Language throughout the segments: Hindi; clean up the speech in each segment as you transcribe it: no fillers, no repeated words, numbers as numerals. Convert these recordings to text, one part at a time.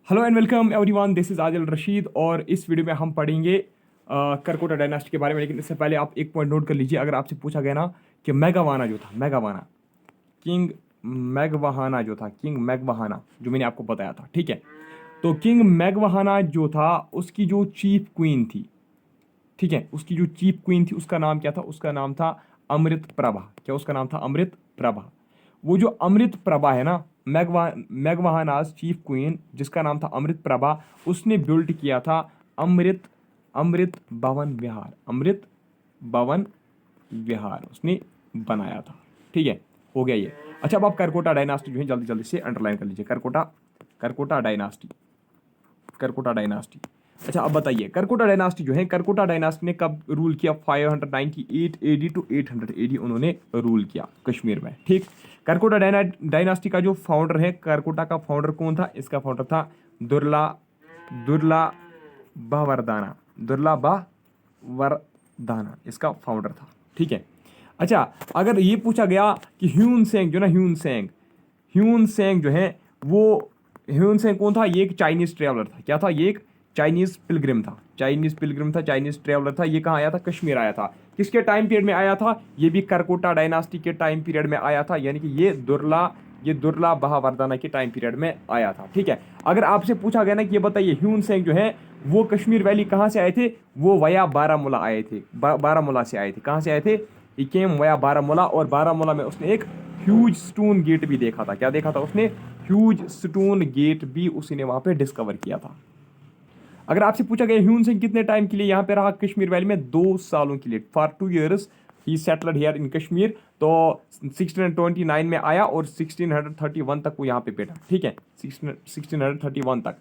Hello and welcome everyone, this is Adil Rashid और इस वीडियो में हम पढ़ेंगे करकोटा डायनास्टी के बारे में। लेकिन इससे पहले आप एक पॉइंट नोट कर लीजिए। अगर आपसे पूछा गया ना कि मैगवाना जो था, मैगवाना किंग मैगवाहाना जो था, किंग मैगवाहाना जो मैंने आपको बताया था, ठीक है। तो किंग मैगवाहाना जो था उसकी जो चीफ क्वीन थी, ठीक है, उसकी जो चीफ क्वीन थी उसका नाम क्या था? उसका नाम था अमृत प्रभा। क्या उसका नाम था? अमृत प्रभा। वो जो अमृत प्रभा है ना, मैगवाहानाज चीफ क्वीन जिसका नाम था अमृत प्रभा, उसने बिल्ड किया था अमृत अमृत भवन विहार। अमृत भवन विहार उसने बनाया था, ठीक है। हो गया ये। अच्छा, अब आप करकोटा डायनास्टी जो है जल्दी जल्दी से अंडरलाइन कर लीजिए। Karkota Karkota dynasty, Karkota dynasty. अच्छा, अब बताइए करकोटा डायनास्टी जो है, करकोटा डायनास्टी ने कब रूल किया? 598 एडी टू 800 एडी उन्होंने रूल किया कश्मीर में, ठीक। करकोटा डायनास्टी का जो फाउंडर है, करकोटा का फाउंडर कौन था? इसका फाउंडर था दुर्ला दुर्ला बावरदाना। दुर्ला बावरदाना इसका फाउंडर था, ठीक है। अच्छा, अगर ये पूछा गया कि ह्यून सेंग जो ना, ह्यून सेंग जो है वो, ह्यून सेंग कौन था? ये एक चाइनीज ट्रेवलर था। क्या था? ये एक चाइनीज पिलग्रिम था, चाइनीज पिलग्रिम था, चाइनीज ट्रेवलर था। ये कहाँ आया था? कश्मीर आया था। किसके टाइम पीरियड में आया था? ये भी करकोटा डायनास्टी के टाइम पीरियड में आया था, यानी कि ये दुर्ला बहावरदाना के टाइम पीरियड में आया था, ठीक है। अगर आपसे पूछा गया ना कि ये बताइए ह्यून सेंग जो है वो कश्मीर वैली कहाँ से आए थे? वो वया बारामूला आए थे, बारामूला से आए थे। कहाँ से आए थे? ही केम वया बारामूला, और बारामूला में उसने एक ह्यूज स्टोन गेट भी देखा था। क्या देखा था उसने? ह्यूज स्टोन गेट भी उसने वहां पे डिस्कवर किया था। अगर आपसे पूछा गया ह्यून सिंह कितने टाइम के लिए यहाँ पे रहा कश्मीर वैली में? 2 सालों के लिए, for 2 years he settled here in Kashmir. तो 1629 में आया और 1631 तक वो यहाँ पे बैठा, ठीक है, 1631 तक।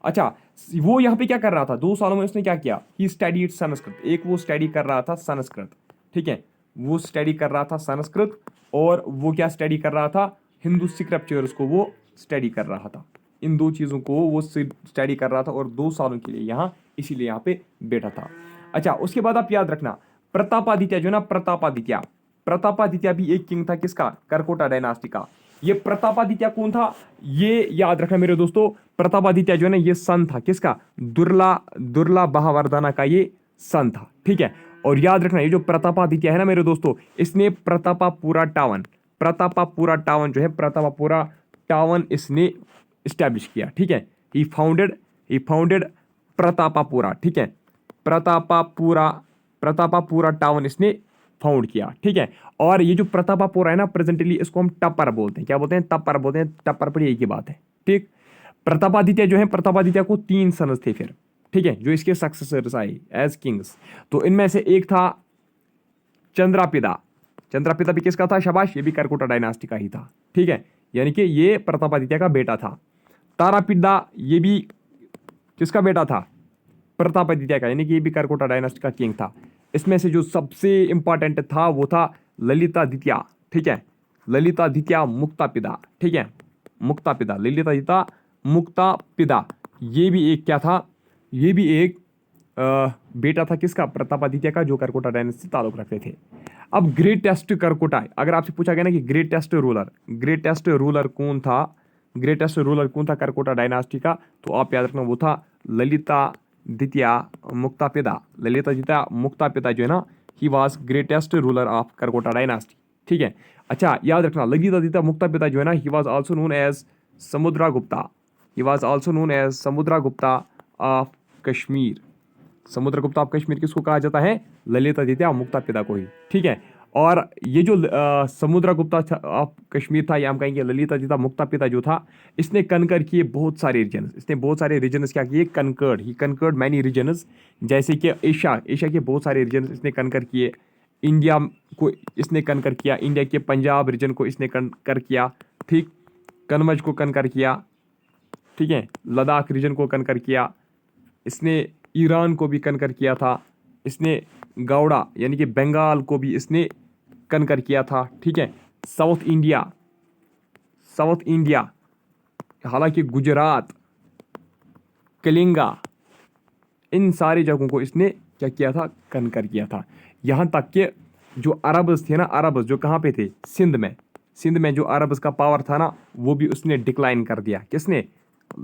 अच्छा, वो यहाँ पे क्या कर रहा था 2 सालों में? उसने क्या किया? He studied Sanskrit. एक वो स्टडी कर रहा था संस्कृत, ठीक है, वो स्टडी कर रहा था संस्कृत। और वो क्या स्टडी कर रहा था? हिंदू स्क्रिप्चर्स को वो स्टडी कर रहा था। इन दो चीज़ों को वो स्टडी कर रहा था और 2 सालों के लिए यहाँ, इसीलिए यहाँ पे बैठा था। अच्छा, उसके बाद आप याद रखना प्रतापादित्य जो ना, प्रतापादित्य, प्रतापादित्य भी एक किंग था। किसका? करकोटा डायनास्टी का। ये प्रतापादित्य कौन था? ये याद रखना मेरे दोस्तों, प्रतापादित्य जो है ना ये सन था। किसका? दुर्ला दुर्ला बहावरदाना का ये सन था, ठीक है। और याद रखना ये जो प्रतापादित्य है ना मेरे दोस्तों, इसने प्रतापापुरा टावन, प्रतापापुरा टावन जो है, प्रतापापुरा टावन इसने स्टैब्लिश किया, ठीक है। ही फाउंडेड प्रतापापुरा, ठीक है, प्रतापापुरा, प्रतापापुरा टाउन इसने फाउंड किया, ठीक है। और ये जो प्रतापापुरा है ना, प्रेजेंटली इसको हम टप्पर बोलते हैं। क्या बोलते हैं? टप्पर बोलते हैं। टप्पर पर एक ही बात है, ठीक। प्रतापादित्य जो है, प्रतापादित्य को 3 सन्स थे फिर, ठीक है, जो इसके सक्सेसर्स आए एज किंग्स। तो इनमें से एक था चंद्रापिता। चंद्रापिता भी किसका था? शाबाश, ये भी करकोटा डायनास्टी का ही था, ठीक है, यानी कि ये प्रतापादित्य का बेटा था। तारापिड्डा ये भी किसका बेटा था? प्रतापादित्य का, यानी कि ये भी करकोटा डायनास्टी का किंग था। इसमें से जो सबसे इंपॉर्टेंट था वो था ललितादित्य, ठीक है, ललितादित्य मुक्तापिता, ठीक है, मुक्तापिता, ललितादित्य मुक्तापिता। ये भी एक क्या था? ये भी एक बेटा था किसका? प्रतापादित्य का, जो करकोटा डायनेस्टी से ताल्लुक रखते थे। अब ग्रेटेस्ट करकोटा, अगर आपसे पूछा गया ना कि ग्रेटेस्ट रूलर कौन था, ग्रेटेस्ट रूलर कौन था करकोटा डायनास्टी का, तो आप याद रखना वो था ललितादित्य मुक्तापिता। ललितादित्य मुक्तापिता जो है ना, he was greatest ruler of Karkota dynasty, ठीक है। अच्छा, याद रखना ललितादित्य मुक्तापिता जो है ना, he was also known as Samudragupta. He was also known as Samudragupta of Kashmir. Samudragupta of Kashmir किसको कहा जाता है? ललितादित्य मुक्तापिता को ही, ठीक है। और ये जो समुद्रगुप्ता ऑफ कश्मीर था, या हम कहेंगे ललितादित्य मुक्तापिता जो था, इसने कनकर किए बहुत सारे रीजन्स। इसने बहुत सारे रीजन्स क्या किए? कनकर्ड, ही कनकर्ड मैनी रीजन्स। जैसे कि एशिया के बहुत सारे रीजन्स इसने कनकर किए। इंडिया को इसने कनकर किया, इंडिया के पंजाब रीजन को इसने कनकर किया, ठीक, कनमज को कनकर किया, ठीक है, लद्दाख रीजन को कनकर किया। इसने ईरान को भी कनकर किया था। इसने गौड़ा यानी कि बंगाल को भी इसने कनकर किया था, ठीक है। साउथ इंडिया, हालांकि गुजरात, कलिंगा, इन सारी जगहों को इसने क्या किया था? कनकर किया था। यहाँ तक कि जो अरब्स थे ना, अरब्स जो कहाँ पे थे? सिंध में जो अरब्स का पावर था ना, वो भी उसने डिक्लाइन कर दिया। किसने?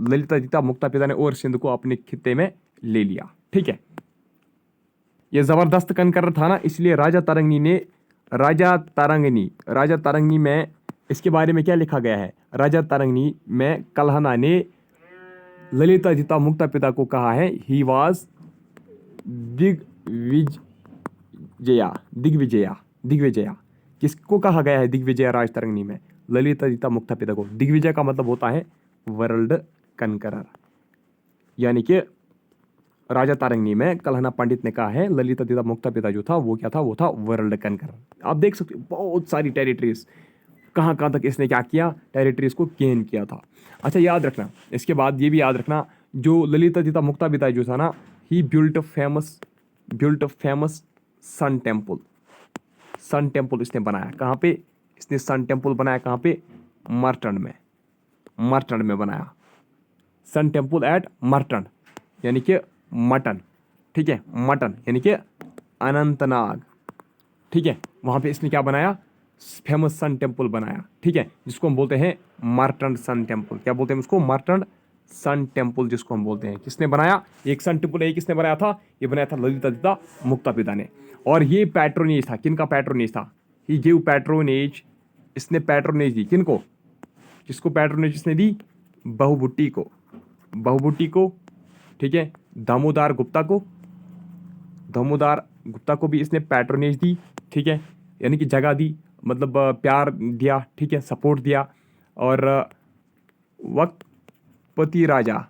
ललितादित्य मुक्ता पिता ने और सिंध को अपने खित्ते में ले लिया। ठीक है, ये जबरदस्त कनकर था ना, इसलिए राजा तारंगनी में इसके बारे में क्या लिखा गया है? राजा तारंगनी में कल्हना ने ललितादित्य मुक्ता पिता को कहा है ही वॉज दिग्विजया। किसको कहा गया है दिग्विजय राज तरंगनी में? ललितादित्य मुक्ता पिता को। दिग्विजय का मतलब होता है वर्ल्ड कनकरर, यानी कि राजा तारंगनी में कल्हना पंडित ने कहा है ललितादित्य मुक्ता पिता जो था वो क्या था? वो था वर्ल्ड कनकरर। आप देख सकते हो बहुत सारी टेरिटरीज, कहाँ कहाँ तक इसने क्या किया? टेरिटरीज को गेन किया था। अच्छा, याद रखना, इसके बाद ये भी याद रखना, जो ललितादित्य मुक्ता पिता जो था ना, he built famous sun temple. Sun temple इसने बनाया कहाँ पे? इसने सन टेम्पल बनाया कहाँ पे? मर्टन में बनाया सन टेम्पल एट मर्टन, यानी कि मटन। ठीक है, मटन यानी कि अनंतनाग। ठीक है, वहाँ पे इसने क्या बनाया? फेमस सन टेम्पल बनाया। ठीक है, जिसको हम बोलते हैं मर्टन सन टेम्पल। क्या बोलते हैं उसको? मर्टन सन टेम्पल जिसको हम बोलते हैं। किसने बनाया? एक सन टेम्पल एक किसने बनाया था? ये बनाया था ललितादित्य मुक्ता पिता ने। और ये पैट्रोनेज था, किन का पैट्रोनेज था? ही गिव पैट्रोनेज, इसने पैट्रोनेज दी किनको? किसको पैट्रोनेज इसने दी? बहुभुट्टी को। ठीक है, दामोदर गुप्ता को भी इसने पैट्रोनेज दी। ठीक है, यानी कि जगह दी, मतलब प्यार दिया। ठीक है, सपोर्ट दिया। और वक्पति राजा,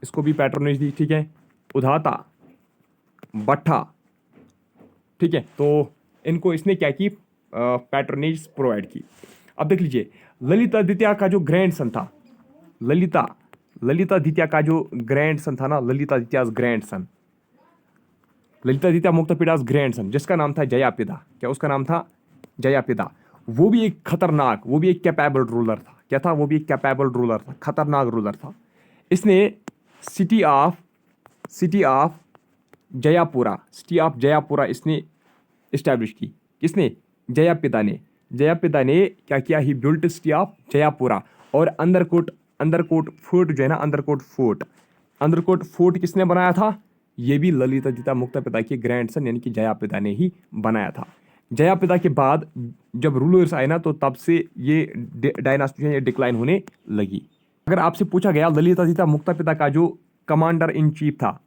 इसको भी पैट्रोनेज दी। ठीक है, उधाता, बट्ठा। ठीक है, तो इनको इसने क्या की? पैट्रोनेज प्रोवाइड की। अब देख लीजिए, ललितादित्य का जो ग्रैंडसन था, ललितादित्य का जो ग्रैंडसन था ना, ललितादित्य मुक्ता पिता's ग्रैंडसन, जिसका नाम था जयापिता। क्या उसका नाम था? जयापिता। वो भी एक खतरनाक, वो भी एक कैपेबल रूलर था। क्या था? वो भी एक कैपेबल रूलर था, खतरनाक रूलर था। इसने सिटी ऑफ जयापुरा इसने इस्टेब्लिश की। किसने? जयापिता ने क्या किया? ही बिल्ट सिटी ऑफ जयापुरा। और अंदरकोट फोर्ट जो है ना, अंदरकोट फोर्ट किसने बनाया था? ये भी ललितादित्य मुक्ता पिता के ग्रैंडसन यानी कि जयापिता ने ही बनाया था। जयापिता के बाद जब रूलर्स आए ना, तो तब से ये डायनास्टी जो है डिक्लाइन होने लगी। अगर आपसे पूछा गया ललितादित्य मुक्ता पिता का जो कमांडर इन चीफ था,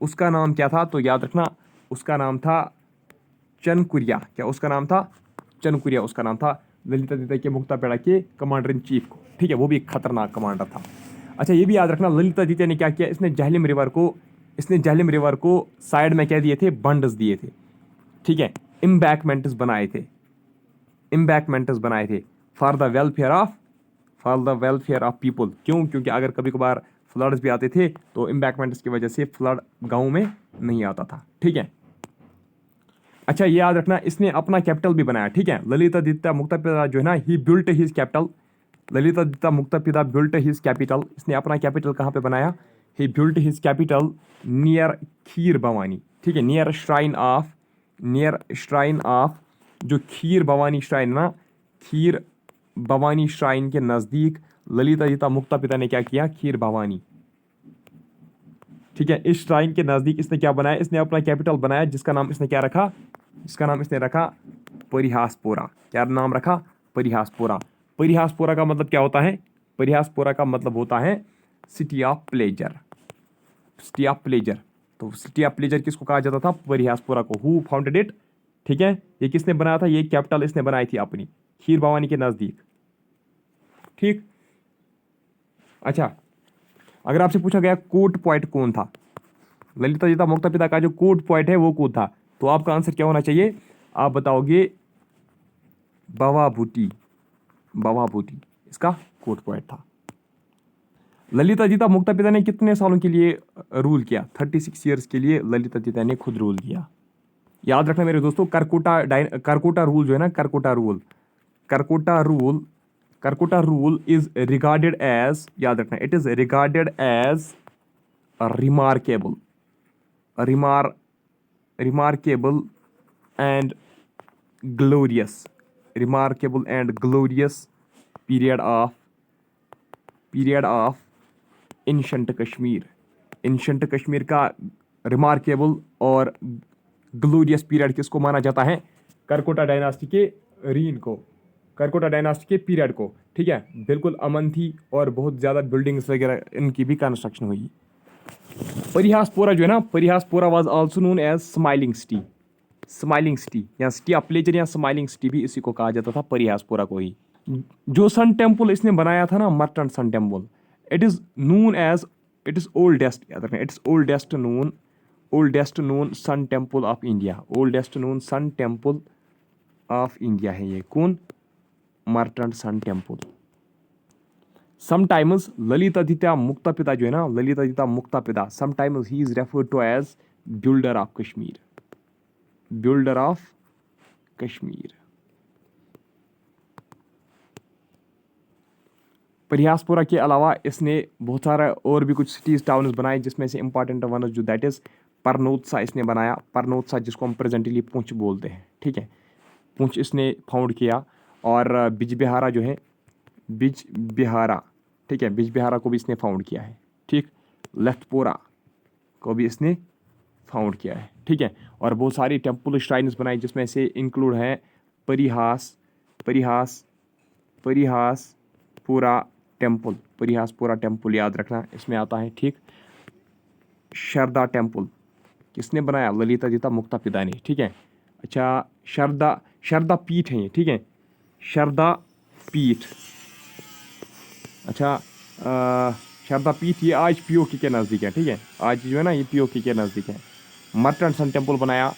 उसका नाम क्या था? तो याद रखना, उसका नाम था चनकुरिया। क्या उसका नाम था? चनकुरिया उसका नाम था, ललितादित्य के मुक्ता पिता के कमांडर इन चीफ को। ठीक है, वो भी एक खतरनाक कमांडर था। अच्छा, ये भी याद रखना, ललितादित्य ने क्या किया? इसने झेलम रिवर को साइड में क्या दिए थे? बंड्स दिए थे। ठीक है, इम्बैकमेंट्स बनाए थे for the welfare of people. क्यों? क्योंकि अगर कभी कभार फ्लड्स भी आते थे तो इम्बैकमेंट्स की वजह से फ्लड गाँव में नहीं आता था। ठीक है, अच्छा, ये याद रखना, इसने अपना कैपिटल भी बनाया। ठीक है, ललितादित्य मुक्ता पिता जो है ना, he built his capital. Lalitaditya मुक्ता पिता बिल्ट हिज कैपिटल, इसने अपना कैपिटल कहाँ पे बनाया? ही बिल्ट हिज कैपिटल नियर खीर भवानी। ठीक है, नियर श्राइन ऑफ जो खीर भवानी श्राइन ना, खीर भवानी श्राइन के नज़दीक ललितादित्य मुक्ता पिता ने क्या किया? खीर भवानी। ठीक है, इस श्राइन के नज़दीक इसने क्या बनाया? इसने अपना कैपिटल बनाया, जिसका नाम इसने क्या रखा? इसका नाम इसने रखा परिहासपुरा। क्या नाम रखा? परिहासपुरा। परिहासपुरा का मतलब क्या होता है? परिहासपुरा का मतलब होता है सिटी ऑफ प्लेजर। तो सिटी ऑफ प्लेजर किसको कहा जाता था? परिहासपुरा को। Who founded it? ठीक है, ये किसने बनाया था? ये कैपिटल इसने बनाई थी अपनी, खीर भवानी के नज़दीक। ठीक, अच्छा, अगर आपसे पूछा गया कोर्ट पॉइंट कौन था? ललितादित्य मुक्ता पिता का जो कोर्ट पॉइंट है वो कौन था? तो आपका आंसर क्या होना चाहिए? आप बताओगे बवाभूटी इसका कोर्ट पॉइंट था। ललितादित्य मुक्ता पिता ने कितने सालों के लिए रूल किया? 36 ईयर्स के लिए ललितादित्य ने खुद रूल किया। याद रखना मेरे दोस्तों, करकोटा रूल जो है ना, Karkota rule is regarded as, याद रखना, it is regarded as remarkable and glorious period of period of ancient Kashmir. Ancient Kashmir का रिमार्केबल और ग्लोरियस पीरियड किसको माना जाता है? करकोटा डायनास्टी के रीन को, करकोटा डायनास्टी के पीरियड को। ठीक है, बिल्कुल अमन थी और बहुत ज़्यादा बिल्डिंग्स वगैरह इनकी भी कंस्ट्रक्शन हुई। परिहासपोरा जो है ना, Parihaspora was also known as smiling city. Smiling city या सिटी ऑफ प्लेजर या स्माइलिंग सिटी भी इसी को कहा जाता था, परिहासपोरा को ही। जो सन टेम्पल इसने बनाया था ना, Martand sun temple, it is known as, it is oldest, याद रखना, it's oldest known sun temple of India. Oldest known sun temple of India है ये। कौन? Martand sun temple. Sometimes Lalitaditya Muktapida जो है ना, Lalitaditya Muktapida, sometimes he is referred to as builder of Kashmir. Builder of Kashmir. Parihaspura के अलावा इसने बहुत सारा और भी कुछ सिटीज टाउन्स बनाए, जिसमें से इंपॉर्टेंट वन जो दैट इज परनोत्सा इसने बनाया। परनोत्सा जिसको हम प्रेजेंटली पुंछ बोलते हैं। ठीक है, पुंछ इसने फाउंड किया। और बिजबिहारा जो है, बिजबिहारा, ठीक है, बिजबिहारा को भी इसने फाउंड किया है। ठीक, लेफ्टपोरा को भी इसने फाउंड किया है। ठीक है, और बहुत सारी टेम्पल श्राइन्स बनाई, जिसमें से इंक्लूड है परिहास परिहासपुरा टेम्पल। परिहासपुरा टेम्पल याद रखना, इसमें आता है। ठीक, शारदा टेम्पल किसने बनाया? ललितादित्य मुक्तापिता ने। ठीक है, अच्छा, शारदा पीठ है ये। ठीक है, शारदा पीठ। अच्छा, शारदा पीठ ये आज पीओके के नज़दीक है। ठीक है, आज जो है ना ये पीओके के नज़दीक है। मर्टेंट सन टेम्पल बनाया।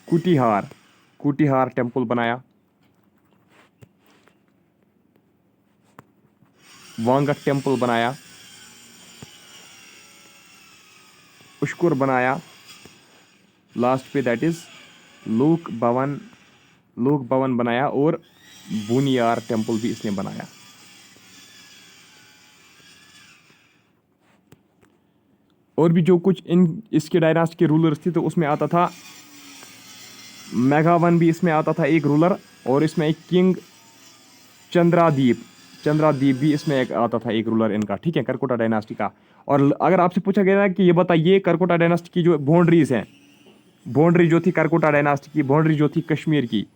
कुटिहार टेम्पल बनाया। वांगट टेम्पल बनाया। पुष्कर बनाया। लास्ट पे दैट इज लोक भवन बनाया। और बुनियार टेम्पल भी इसने बनाया। और भी जो कुछ इन इसके डायनास्टी के रूलर्स थे, तो उसमें आता था मेघावन भी इसमें आता था एक रूलर। और इसमें एक किंग चंद्रादीप भी इसमें एक आता था, एक रूलर इनका। ठीक है, करकोटा डायनास्टी का। और अगर आपसे पूछा गया ना कि ये बताइए करकोटा डायनास्टी की जो बाउंड्रीज हैं, बाउंड्री जो थी करकोटा डायनास्टी की, बाउंड्री जो थी कश्मीर की,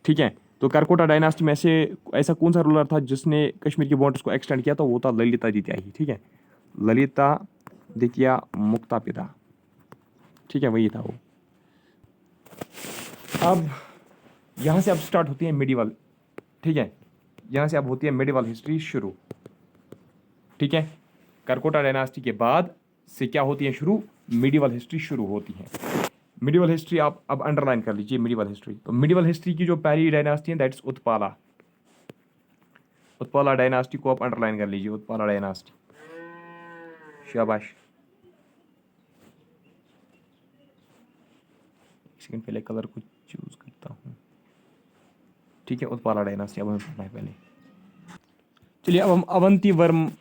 ठीक है, तो करकोटा डायनास्टी में से ऐसा कौन सा रूलर था जिसने कश्मीर की बाउंड्रीज को एक्सटेंड किया? तो वो था ललितादित्य ही। ठीक है, ललितादित्य मुक्तापिता। ठीक है, वही था वो। अब यहाँ से अब स्टार्ट होती है मिडिवल। ठीक है, यहाँ से अब होती है मिडिवल हिस्ट्री शुरू। ठीक है, करकोटा डायनास्टी के बाद से क्या होती है शुरू? मिडिवल हिस्ट्री शुरू होती है। मिडिवल हिस्ट्री आप अब अंडरलाइन कर लीजिए। मिडिवल हिस्ट्री, तो मिडिवल हिस्ट्री की जो पहली डायनास्टी है that is Utpala. Utpala dynasty को आप अंडरलाइन कर लीजिए। उत्पाला डायनास्टी, शाबाश। सेकंड पहले कलर को चूज करता हूँ। ठीक है, उत्पाला डायनास्टी अब हमें पढ़ना है पहले। चलिए अब हम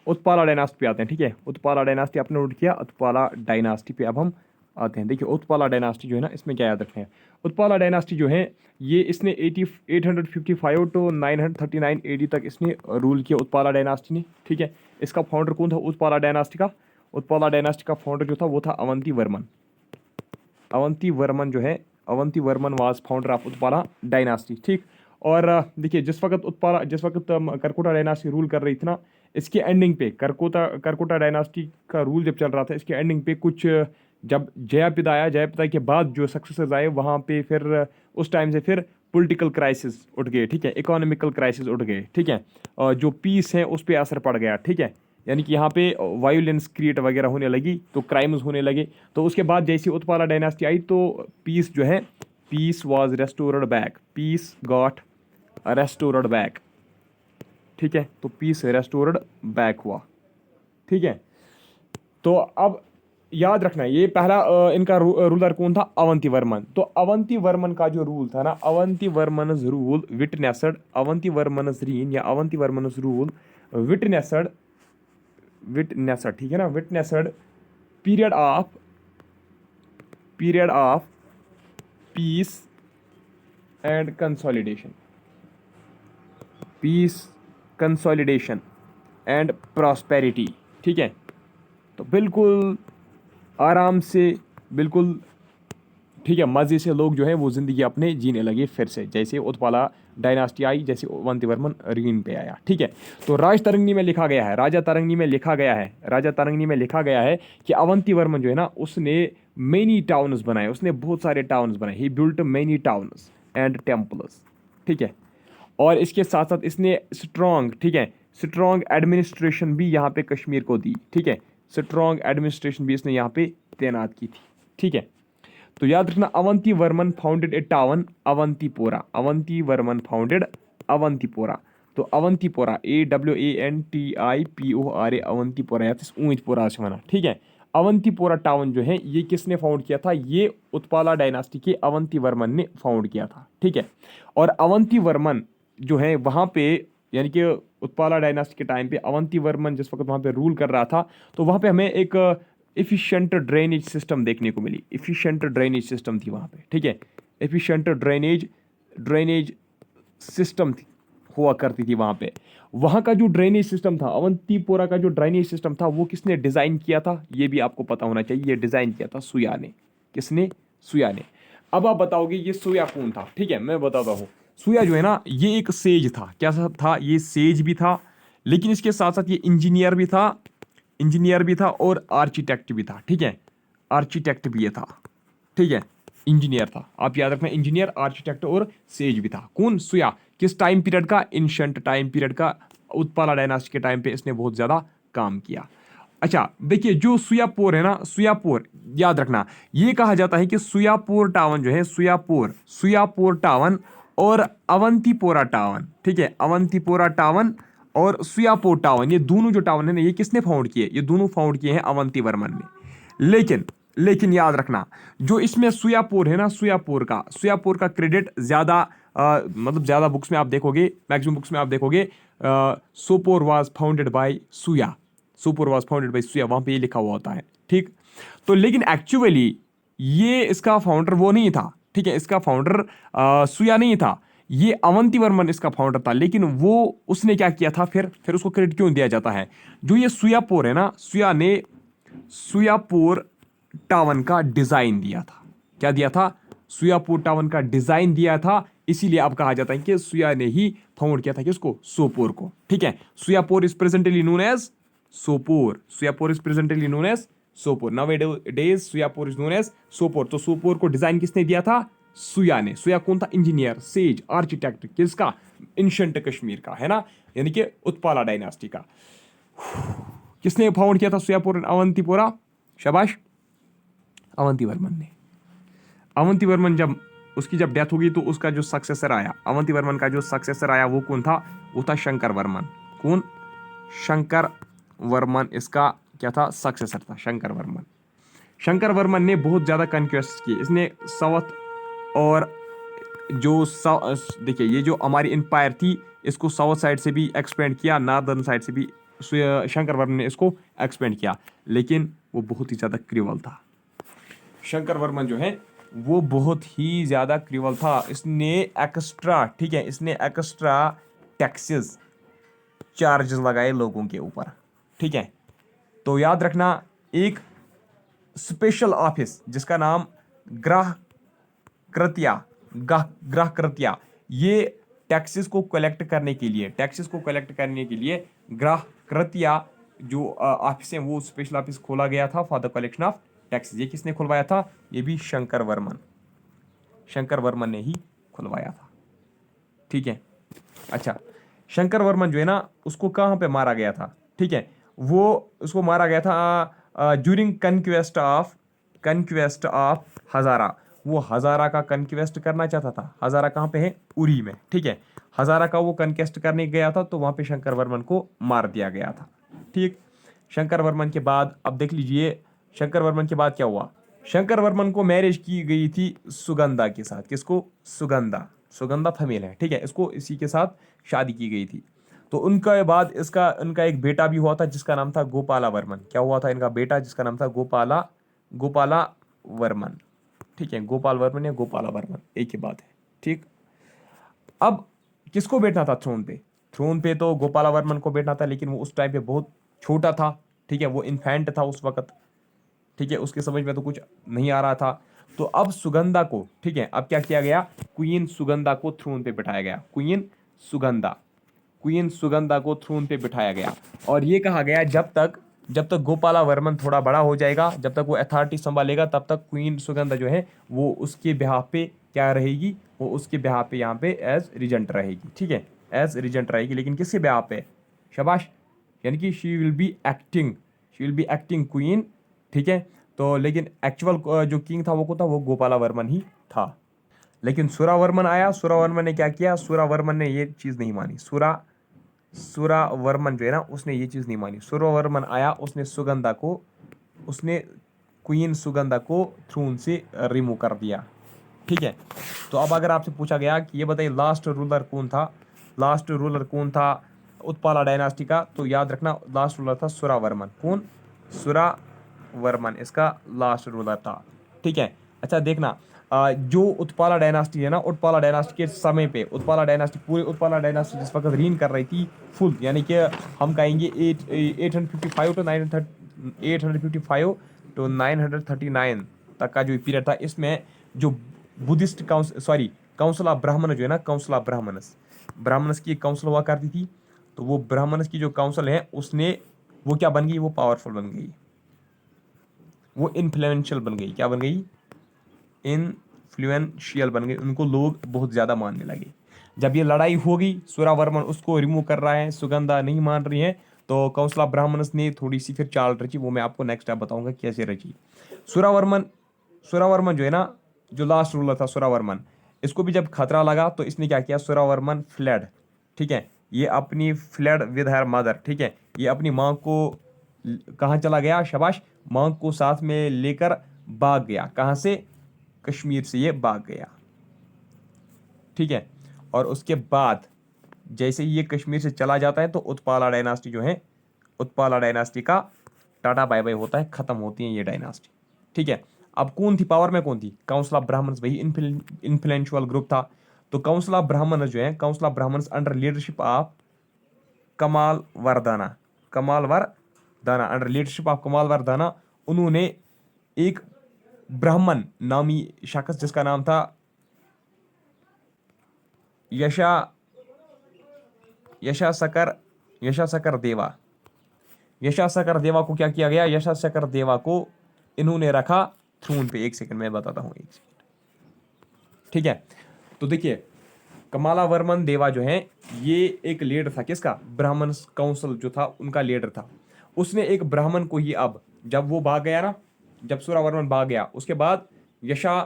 उत्पाला डायनास्टी पे आते हैं। ठीक है, उत्पाला डायनास्टी आपने नोट किया। उत्पाला डायनास्टी पे अब हम आते हैं। देखिए उत्पाला डायनास्टी जो है ना, इसमें क्या याद रखना है? उत्पाला डायनास्टी जो है ये इसने 855 टू 939 AD तक इसने रूल किया, उत्पाला डायनास्टी ने। ठीक है, इसका फाउंडर कौन था उत्पाला डायनास्टी का? उत्पाला डायनास्टी का फाउंडर जो था वो था अवंती वर्मन। अवंती वर्मन जो है, Avanti Varman was founder of Utpala dynasty. ठीक, और देखिए जिस वक्त करकोटा डायनास्टी रूल कर रही थी ना, इसके एंडिंग पे करकोटा डायनास्टी का रूल जब चल रहा था, इसके एंडिंग पे कुछ जब जयापिता आया, जयापिता के बाद जो सक्सेसर्स आए वहाँ पे फिर उस टाइम से फिर पॉलिटिकल क्राइसिस उठ गए। ठीक है, इकोनॉमिकल क्राइसिस उठ गए। ठीक है, और जो पीस है उस पर असर पड़ गया। ठीक है, यानी कि यहाँ पे वायोलेंस क्रिएट वगैरह होने लगी, तो क्राइम्स होने लगे। तो उसके बाद जैसी उत्पाला डायनास्टी आई तो पीस जो है, peace was restored back, peace got restored back. ठीक है, तो पीस रेस्टोर्ड बैक हुआ। ठीक है, तो अब याद रखना ये पहला इनका रूलर कौन था? अवंती वर्मन। तो अवंती वर्मन का जो रूल था ना, Avanti Varman's rule witnessed, Avanti Varman's reign या अवंती वर्मनस रूल विटनेस्ड, ठीक है ना, witnessed period of peace and consolidation, peace consolidation and prosperity. ठीक है, तो बिल्कुल आराम से, बिल्कुल ठीक है, मज़े से लोग जो है वो ज़िंदगी अपने जीने लगे फिर से, जैसे उत्पाला डायनास्टी आई, जैसे अवंतीवर्मन रीन पे आया। ठीक है, तो राज तरंगिणी में लिखा गया है, राजा तरंगिणी में लिखा गया है, राजा तरंगिणी में लिखा गया है कि अवंतीवर्मन जो है ना उसने मेनी टाउन्स बनाए, उसने बहुत सारे टाउन्स बनाए। He built many towns and temples. ठीक है, और इसके साथ साथ इसने स्ट्रॉन्ग, ठीक है, स्ट्रॉन्ग एडमिनिस्ट्रेशन भी यहाँ पे कश्मीर को दी। ठीक है, स्ट्रॉन्ग एडमिनिस्ट्रेशन भी इसने यहाँ पे तैनात की थी। ठीक है, तो याद रखना, अवंतीवर्मन फाउंडेड ए टाउन अवंतीपोरा, अवंतीवर्मन फाउंडेड अवंतीपोरा। तो अवंतीपोरा AWANTIPORA, अवंतीपोरा या फिर ऊंचपोरा से बना। ठीक है, अवंतीपोरा टाउन जो है ये किसने फाउंड किया था? ये उत्पाला डायनास्टी के अवंतीवर्मन ने फाउंड किया था। ठीक है, और अवंतीवर्मन जो है वहाँ पे, यानी कि उत्पाला डायनास्टी के टाइम पे अवंतीवर्मन जिस वक्त वहाँ पे रूल कर रहा था, तो वहाँ पे हमें एक एफिशिएंट ड्रेनेज सिस्टम देखने को मिली। एफिशिएंट ड्रेनेज सिस्टम थी वहाँ पे। ठीक है, एफिशिएंट ड्रेनेज सिस्टम थी, हुआ करती थी वहाँ पे। वहाँ का जो ड्रेनेज सिस्टम था, अवंतीपोरा का जो ड्रेनेज सिस्टम था, वो किसने डिज़ाइन किया था? ये भी आपको पता होना चाहिए। ये डिज़ाइन किया था सुया ने। किसने? सुया ने। अब आप बताओगे ये सुया कौन था? ठीक है, मैं बताता हूँ। सुया जो है ना ये एक सेज था। क्या था? ये सेज भी था, लेकिन इसके साथ साथ ये इंजीनियर भी था और आर्किटेक्ट भी था। ठीक है, आर्किटेक्ट भी ये था। ठीक है, इंजीनियर था। आप याद रखना, इंजीनियर, आर्किटेक्ट और सेज भी था। कौन? सुया। किस टाइम पीरियड का? एंशिएंट टाइम पीरियड का। उत्पाला डायनास्टी के टाइम पे इसने बहुत ज्यादा काम किया। अच्छा देखिए, जो सुयापुर है ना, सुयापुर याद रखना, ये कहा जाता है कि सुयापुर टावन जो है, सुयापुर टावन और अवंतीपोरा टावन। ठीक है, अवंतीपोरा टावन और सुयापुर टावन, ये दोनों जो टावन है ना, ये किसने फाउंड किए? ये दोनों फाउंड किए हैं अवंतीवर्मन ने। लेकिन याद रखना, जो इसमें सुयापुर है ना, सुयापुर का क्रेडिट ज्यादा, मतलब ज्यादा बुक्स में आप देखोगे, मैक्सिमम बुक्स में आप देखोगे सोपोर वाज फाउंडेड बाय सुया, सोपोर वाज फाउंडेड बाय सुया, वहां पे ये लिखा हुआ होता है। ठीक, तो लेकिन एक्चुअली ये इसका फाउंडर वो नहीं था। ठीक है, इसका फाउंडर सुया नहीं था, ये अवंतीवर्मन इसका फाउंडर था। लेकिन वो उसने क्या किया था, फिर उसको क्रेडिट क्यों दिया जाता है? जो ये सुयापुर है ना, सुया ने सुयापुर टावन का डिजाइन दिया था। क्या दिया था? सुयापुर टावन का डिजाइन दिया था, इसीलिए अब कहा जाता है कि सुया ने ही फाउंड किया था कि उसको, सोपोर को। ठीक है, Suyapur is presently known as Sopore, Suyapur is presently known as Sopore. Nowadays Suyapur is known as Sopore. तो सोपोर को डिजाइन किसने दिया था? सुया ने। सुया कौन था? Engineer, says, architect. किसका? एंशिएंट कश्मीर का, है ना, यानी कि उत्पाला डायनास्टी का। किसने फाउंड किया था सुयापुर अवंतीपोरा? शाबाश, अवंतीवर्मन ने। अवंतीवर्मन जब डेथ होगी तो उसका जो सक्सेसर आया, अवंतीवर्मन का जो सक्सेसर आया वो कौन था? वो था शंकर वर्मन। कौन? शंकर वर्मन इसका क्या था? सक्सेसर था शंकर वर्मन। शंकर वर्मन ने बहुत ज्यादा कन्क्वेस्ट की। इसने साउथ और जो देखिए, ये जो हमारी एम्पायर थी इसको साउथ साइड से भी एक्सपेंड किया, नॉर्दर्न साइड से भी शंकर वर्मन ने इसको एक्सपेंड किया, लेकिन वो बहुत ही ज्यादा क्रूअल था। शंकर वर्मन जो है वो बहुत ही ज्यादा क्रूअल था। इसने एक्स्ट्रा, ठीक है, इसने एक्स्ट्रा टैक्सेस, चार्जेस लगाए लोगों के ऊपर। ठीक है, तो याद रखना, एक स्पेशल ऑफिस जिसका नाम ग्राह कृत्या, ये टैक्सेस को कलेक्ट करने के लिए ग्राह कृत्या जो ऑफिस है, वो स्पेशल ऑफिस खोला गया था for the collection of taxes. ये किसने खुलवाया था? ये भी शंकर वर्मन ने ही खुलवाया था। ठीक है, अच्छा, शंकर वर्मन जो है ना उसको कहाँ पे मारा गया था? ठीक है, वो उसको मारा गया था ड्यूरिंग कन्क्वेस्ट ऑफ हजारा। वो हजारा का कन्क्वेस्ट करना चाहता था। हजारा कहाँ पे है? उरी में। ठीक है, हजारा का वो कन्क्वेस्ट करने गया था, तो वहां पे शंकर वर्मन को मार दिया गया था। ठीक, शंकर वर्मन के बाद अब देख लीजिए, शंकर वर्मन के बाद क्या हुआ? शंकर वर्मन को मैरिज की गई थी सुगंधा के साथ। किसको? सुगंधा फीमेल है। ठीक है, इसको इसी के साथ शादी की गई थी। तो उनके बाद इनका एक बेटा भी हुआ था जिसका नाम था गोपाला वर्मन। क्या हुआ था इनका बेटा? जिसका नाम था गोपाला वर्मन। ठीक है, गोपाल वर्मन या गोपाला वर्मन, एक ही बात है। ठीक, अब किसको बैठना था थ्रोन पे? थ्रोन पे तो गोपाला वर्मन को बैठना था, लेकिन वो उस टाइम पे बहुत छोटा था, ठीक है, वो इन्फेंट था उस वक्त, ठीक है, उसके समझ में तो कुछ नहीं आ रहा था। तो अब सुगंधा को, ठीक है, अब क्या किया गया, क्वीन सुगंधा को थ्रोन पे बिठाया गया, सुगंधा क्वीन सुगंधा को थ्रोन पे बिठाया गया। और ये कहा गया जब तक गोपाला वर्मन थोड़ा बड़ा हो जाएगा, जब तक वो अथॉरिटी संभालेगा, तब तक क्वीन सुगंधा जो है वो उसके बिहाफ पे क्या रहेगी, वो उसके बिहाफ पे यहाँ पे एज रिजेंट रहेगी, ठीक है, एज रिजेंट रहेगी, लेकिन किसके बिहाफ पे, शाबाश, यानी कि she will be acting queen, ठीक है। तो लेकिन एक्चुअल जो किंग था वो को था, वो गोपाला वर्मन ही था। लेकिन सुरावर्मन आया, सुरावर्मन ने क्या किया, सुरावर्मन ने ये चीज़ नहीं मानी, सुरावर्मन जो है ना, उसने ये चीज़ नहीं मानी। सुरावर्मन आया, उसने क्वीन सुगंधा को थ्रोन से रिमूव कर दिया, ठीक है। तो अब अगर आपसे पूछा गया कि ये बताइए लास्ट रूलर कौन था उत्पाला डायनास्टी का, तो याद रखना लास्ट रूलर था सुरावर्मन। कौन, सुरावर्मन इसका लास्ट रूलर था, ठीक है। अच्छा देखना, जो उत्पाला डायनास्टी है ना, उत्पाला डायनास्टी के समय पे पूरी उत्पाला डायनास्टी जिस वक्त रीन कर रही थी फुल, यानी कि हम कहेंगे 855 तक का जो पीरियड था, इसमें जो बुद्धिस्ट काउंसिल ऑफ ब्राह्मण जो है ना, काउंसिल ऑफ ब्राह्मणस की एक काउंसिल हुआ करती थी। तो वो ब्राह्मणस की जो काउंसिल है उसने, वो क्या बन गई, वो पावरफुल बन गई, वो इन्फ्लुएंशियल बन गई, क्या बन गई, इन्फ्लुएंशियल बन गई, उनको लोग बहुत ज़्यादा मानने लगे। जब ये लड़ाई होगी, सुरावर्मन उसको रिमूव कर रहा है, सुगंधा नहीं मान रही है, तो काउंसिल ऑफ ब्राह्मणस ने थोड़ी सी फिर चाल रची, वो मैं आपको नेक्स्ट टाइम बताऊंगा कैसे रची। सुरावर्मन सुरावर्मन जो है ना, जो लास्ट रूलर था सुरावर्मन, इसको भी जब खतरा लगा तो इसने क्या किया, सुरावर्मन फ्लड, ठीक है, ये अपनी फ्लड विद हर मदर, ठीक है, ये अपनी माँ को कहाँ चला गया, शाबाश, माँ को साथ में लेकर भाग गया, कहाँ से, कश्मीर से ये भाग गया, ठीक है। और उसके बाद जैसे ही ये कश्मीर से चला जाता है, तो उत्पाला डायनास्टी जो है, उत्पाला डायनास्टी का टाटा बाय बाय होता है, खत्म होती है ये डायनास्टी, ठीक है। अब कौन थी पावर में, कौन थी, काउंसिल ऑफ ब्राह्मण्स, वही इन्फ्लुएंशियल ग्रुप था। तो काउंसिल ऑफ ब्राह्मण्स जो है, council of Brahmins under leadership of Kamal Vardhana, under leadership of Kamal Verdana, उन्होंने एक ब्राह्मण नामी शख्स जिसका नाम था यशा यशासकर यशासकर देवा, यशासकर देवा को क्या किया गया, यशासकर देवा को इन्होंने रखा थ्रोन पे। एक सेकंड मैं बताता हूँ, एक सेकंड, ठीक है। तो देखिए, कमाला वर्मन देवा जो है, ये एक लीडर था किसका, ब्राह्मण काउंसिल जो था उनका लीडर था। उसने एक ब्राह्मण को ही, अब जब वो भाग गया ना, जब सुरावर्मन भाग गया, उसके बाद यशा,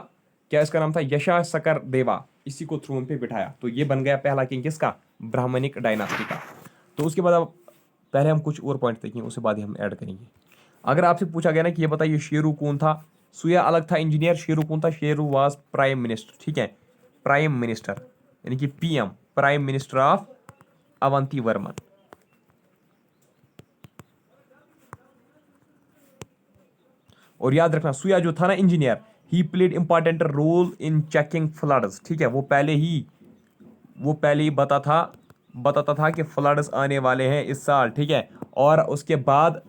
क्या इसका नाम था, यशा सकर देवा, इसी को थ्रोन पे बिठाया। तो ये बन गया पहला किंग किसका, ब्राह्मणिक डायनास्टी का। तो उसके बाद अब पहले हम कुछ और पॉइंट देखेंगे, उसके बाद ही हम ऐड करेंगे। अगर आपसे पूछा गया ना कि ये बताइए शेरू कौन था, सुया अलग था इंजीनियर, शेरू कौन था, शेरू वाज प्राइम मिनिस्टर, ठीक है, प्राइम मिनिस्टर, यानी कि PM, prime minister of Avantivarman. और याद रखना, सुया जो था ना engineer, he played important role in checking floods, ठीक है, वो पहले ही बताता था कि फ्लड्स आने वाले हैं इस साल, ठीक है, और उसके बाद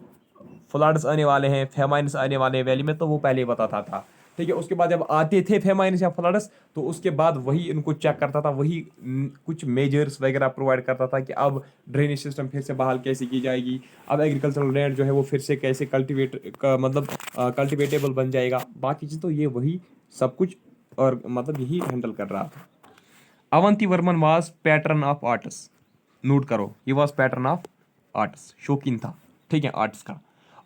फ्लड्स आने वाले हैं, फेमाइन्स आने वाले हैं वैली में, तो वो पहले ही बताता था, ठीक है। उसके बाद जब आते थे फेमाइन्स या फ्लड्स, तो उसके बाद वही इनको चेक करता था, वही कुछ मेजर्स वगैरह प्रोवाइड करता था कि अब ड्रेनेज सिस्टम फिर से बहाल कैसे की जाएगी, अब एग्रीकल्चरल लैंड जो है वो फिर से कैसे कल्टिवेटेबल बन जाएगा, बाकी चीज़ तो ये वही सब कुछ, और मतलब यही हैंडल कर रहा था। Avanti Varman was pattern of arts, note करो, ये वाज पैटर्न ऑफ आर्ट्स, शौकीन था, ठीक है, आर्ट्स का।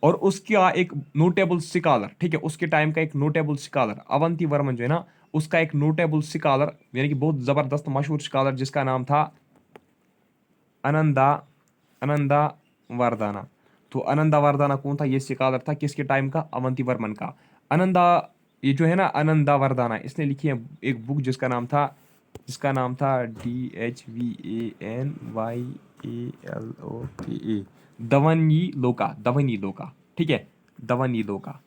और उसका एक नोटेबल स्कॉलर, ठीक है, उसके टाइम का एक नोटेबल स्कॉलर, अवंती वर्मन जो है ना, उसका एक नोटेबल स्कॉलर, यानी कि बहुत जबरदस्त मशहूर स्कॉलर, जिसका नाम था अनंदा अनंदा वर्दाना। तो अनंदा वर्दाना कौन था, ये स्कॉलर था किसके टाइम का, अवंती वर्मन का। अनंदा, ये जो है ना अनंदा वर्दाना, इसने लिखी है एक बुक जिसका नाम था DHVANYALOKA, दवनी लोका, ठीक है, दवनी लोका।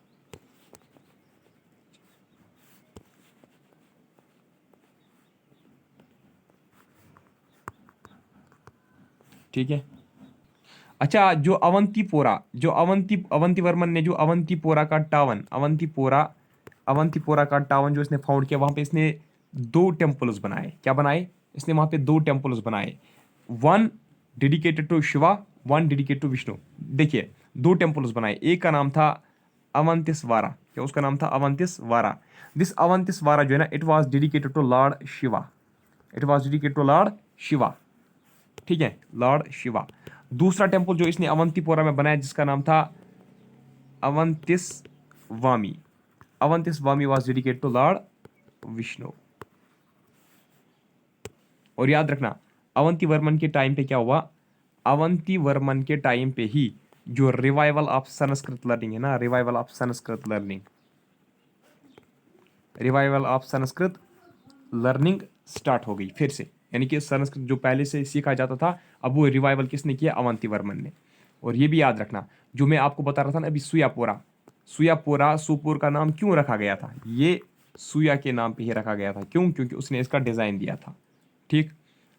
ठीक है। अच्छा, जो अवंतीपोरा, जो अवंतीवर्मन ने जो अवंतीपोरा का टावन जो इसने फाउंड किया, वहां पे इसने 2 टेम्पल्स बनाए। क्या बनाए इसने वहां पे? 2 टेम्पल्स बनाए। One dedicated to Shiva, one dedicated to Vishnu. देखिए, 2 टेम्पल्स बनाए। एक का नाम था अवंतिसवारा। क्या उसका नाम था? अवंतिसवारा। दिस अवंतिसवारा जो है ना, it was dedicated to lord Shiva. It was dedicated to lord Shiva. ठीक है, लॉर्ड शिवा। दूसरा टेम्पल जो इसने अवंतीपोरा में बनाया, जिसका नाम था Avantiswami. Avantiswami was dedicated to lord Vishnu. और याद रखना, अवंतीवर्मन के टाइम पे क्या हुआ? अवंतीवर्मन के टाइम पे ही जो रिवाइवल ऑफ संस्कृत लर्निंग है ना, revival of Sanskrit learning start हो गई फिर से। यानी कि संस्कृत जो पहले से सीखा जाता था, अब वो रिवाइवल किसने किया? अवंतीवर्मन ने। और ये भी याद रखना, जो मैं आपको बता रहा था ना अभी, सुयापोरा सुपुर का नाम क्यों रखा गया था? ये सुया के नाम पे ही रखा गया था। क्यों? क्योंकि उसने इसका डिजाइन दिया था। ठीक।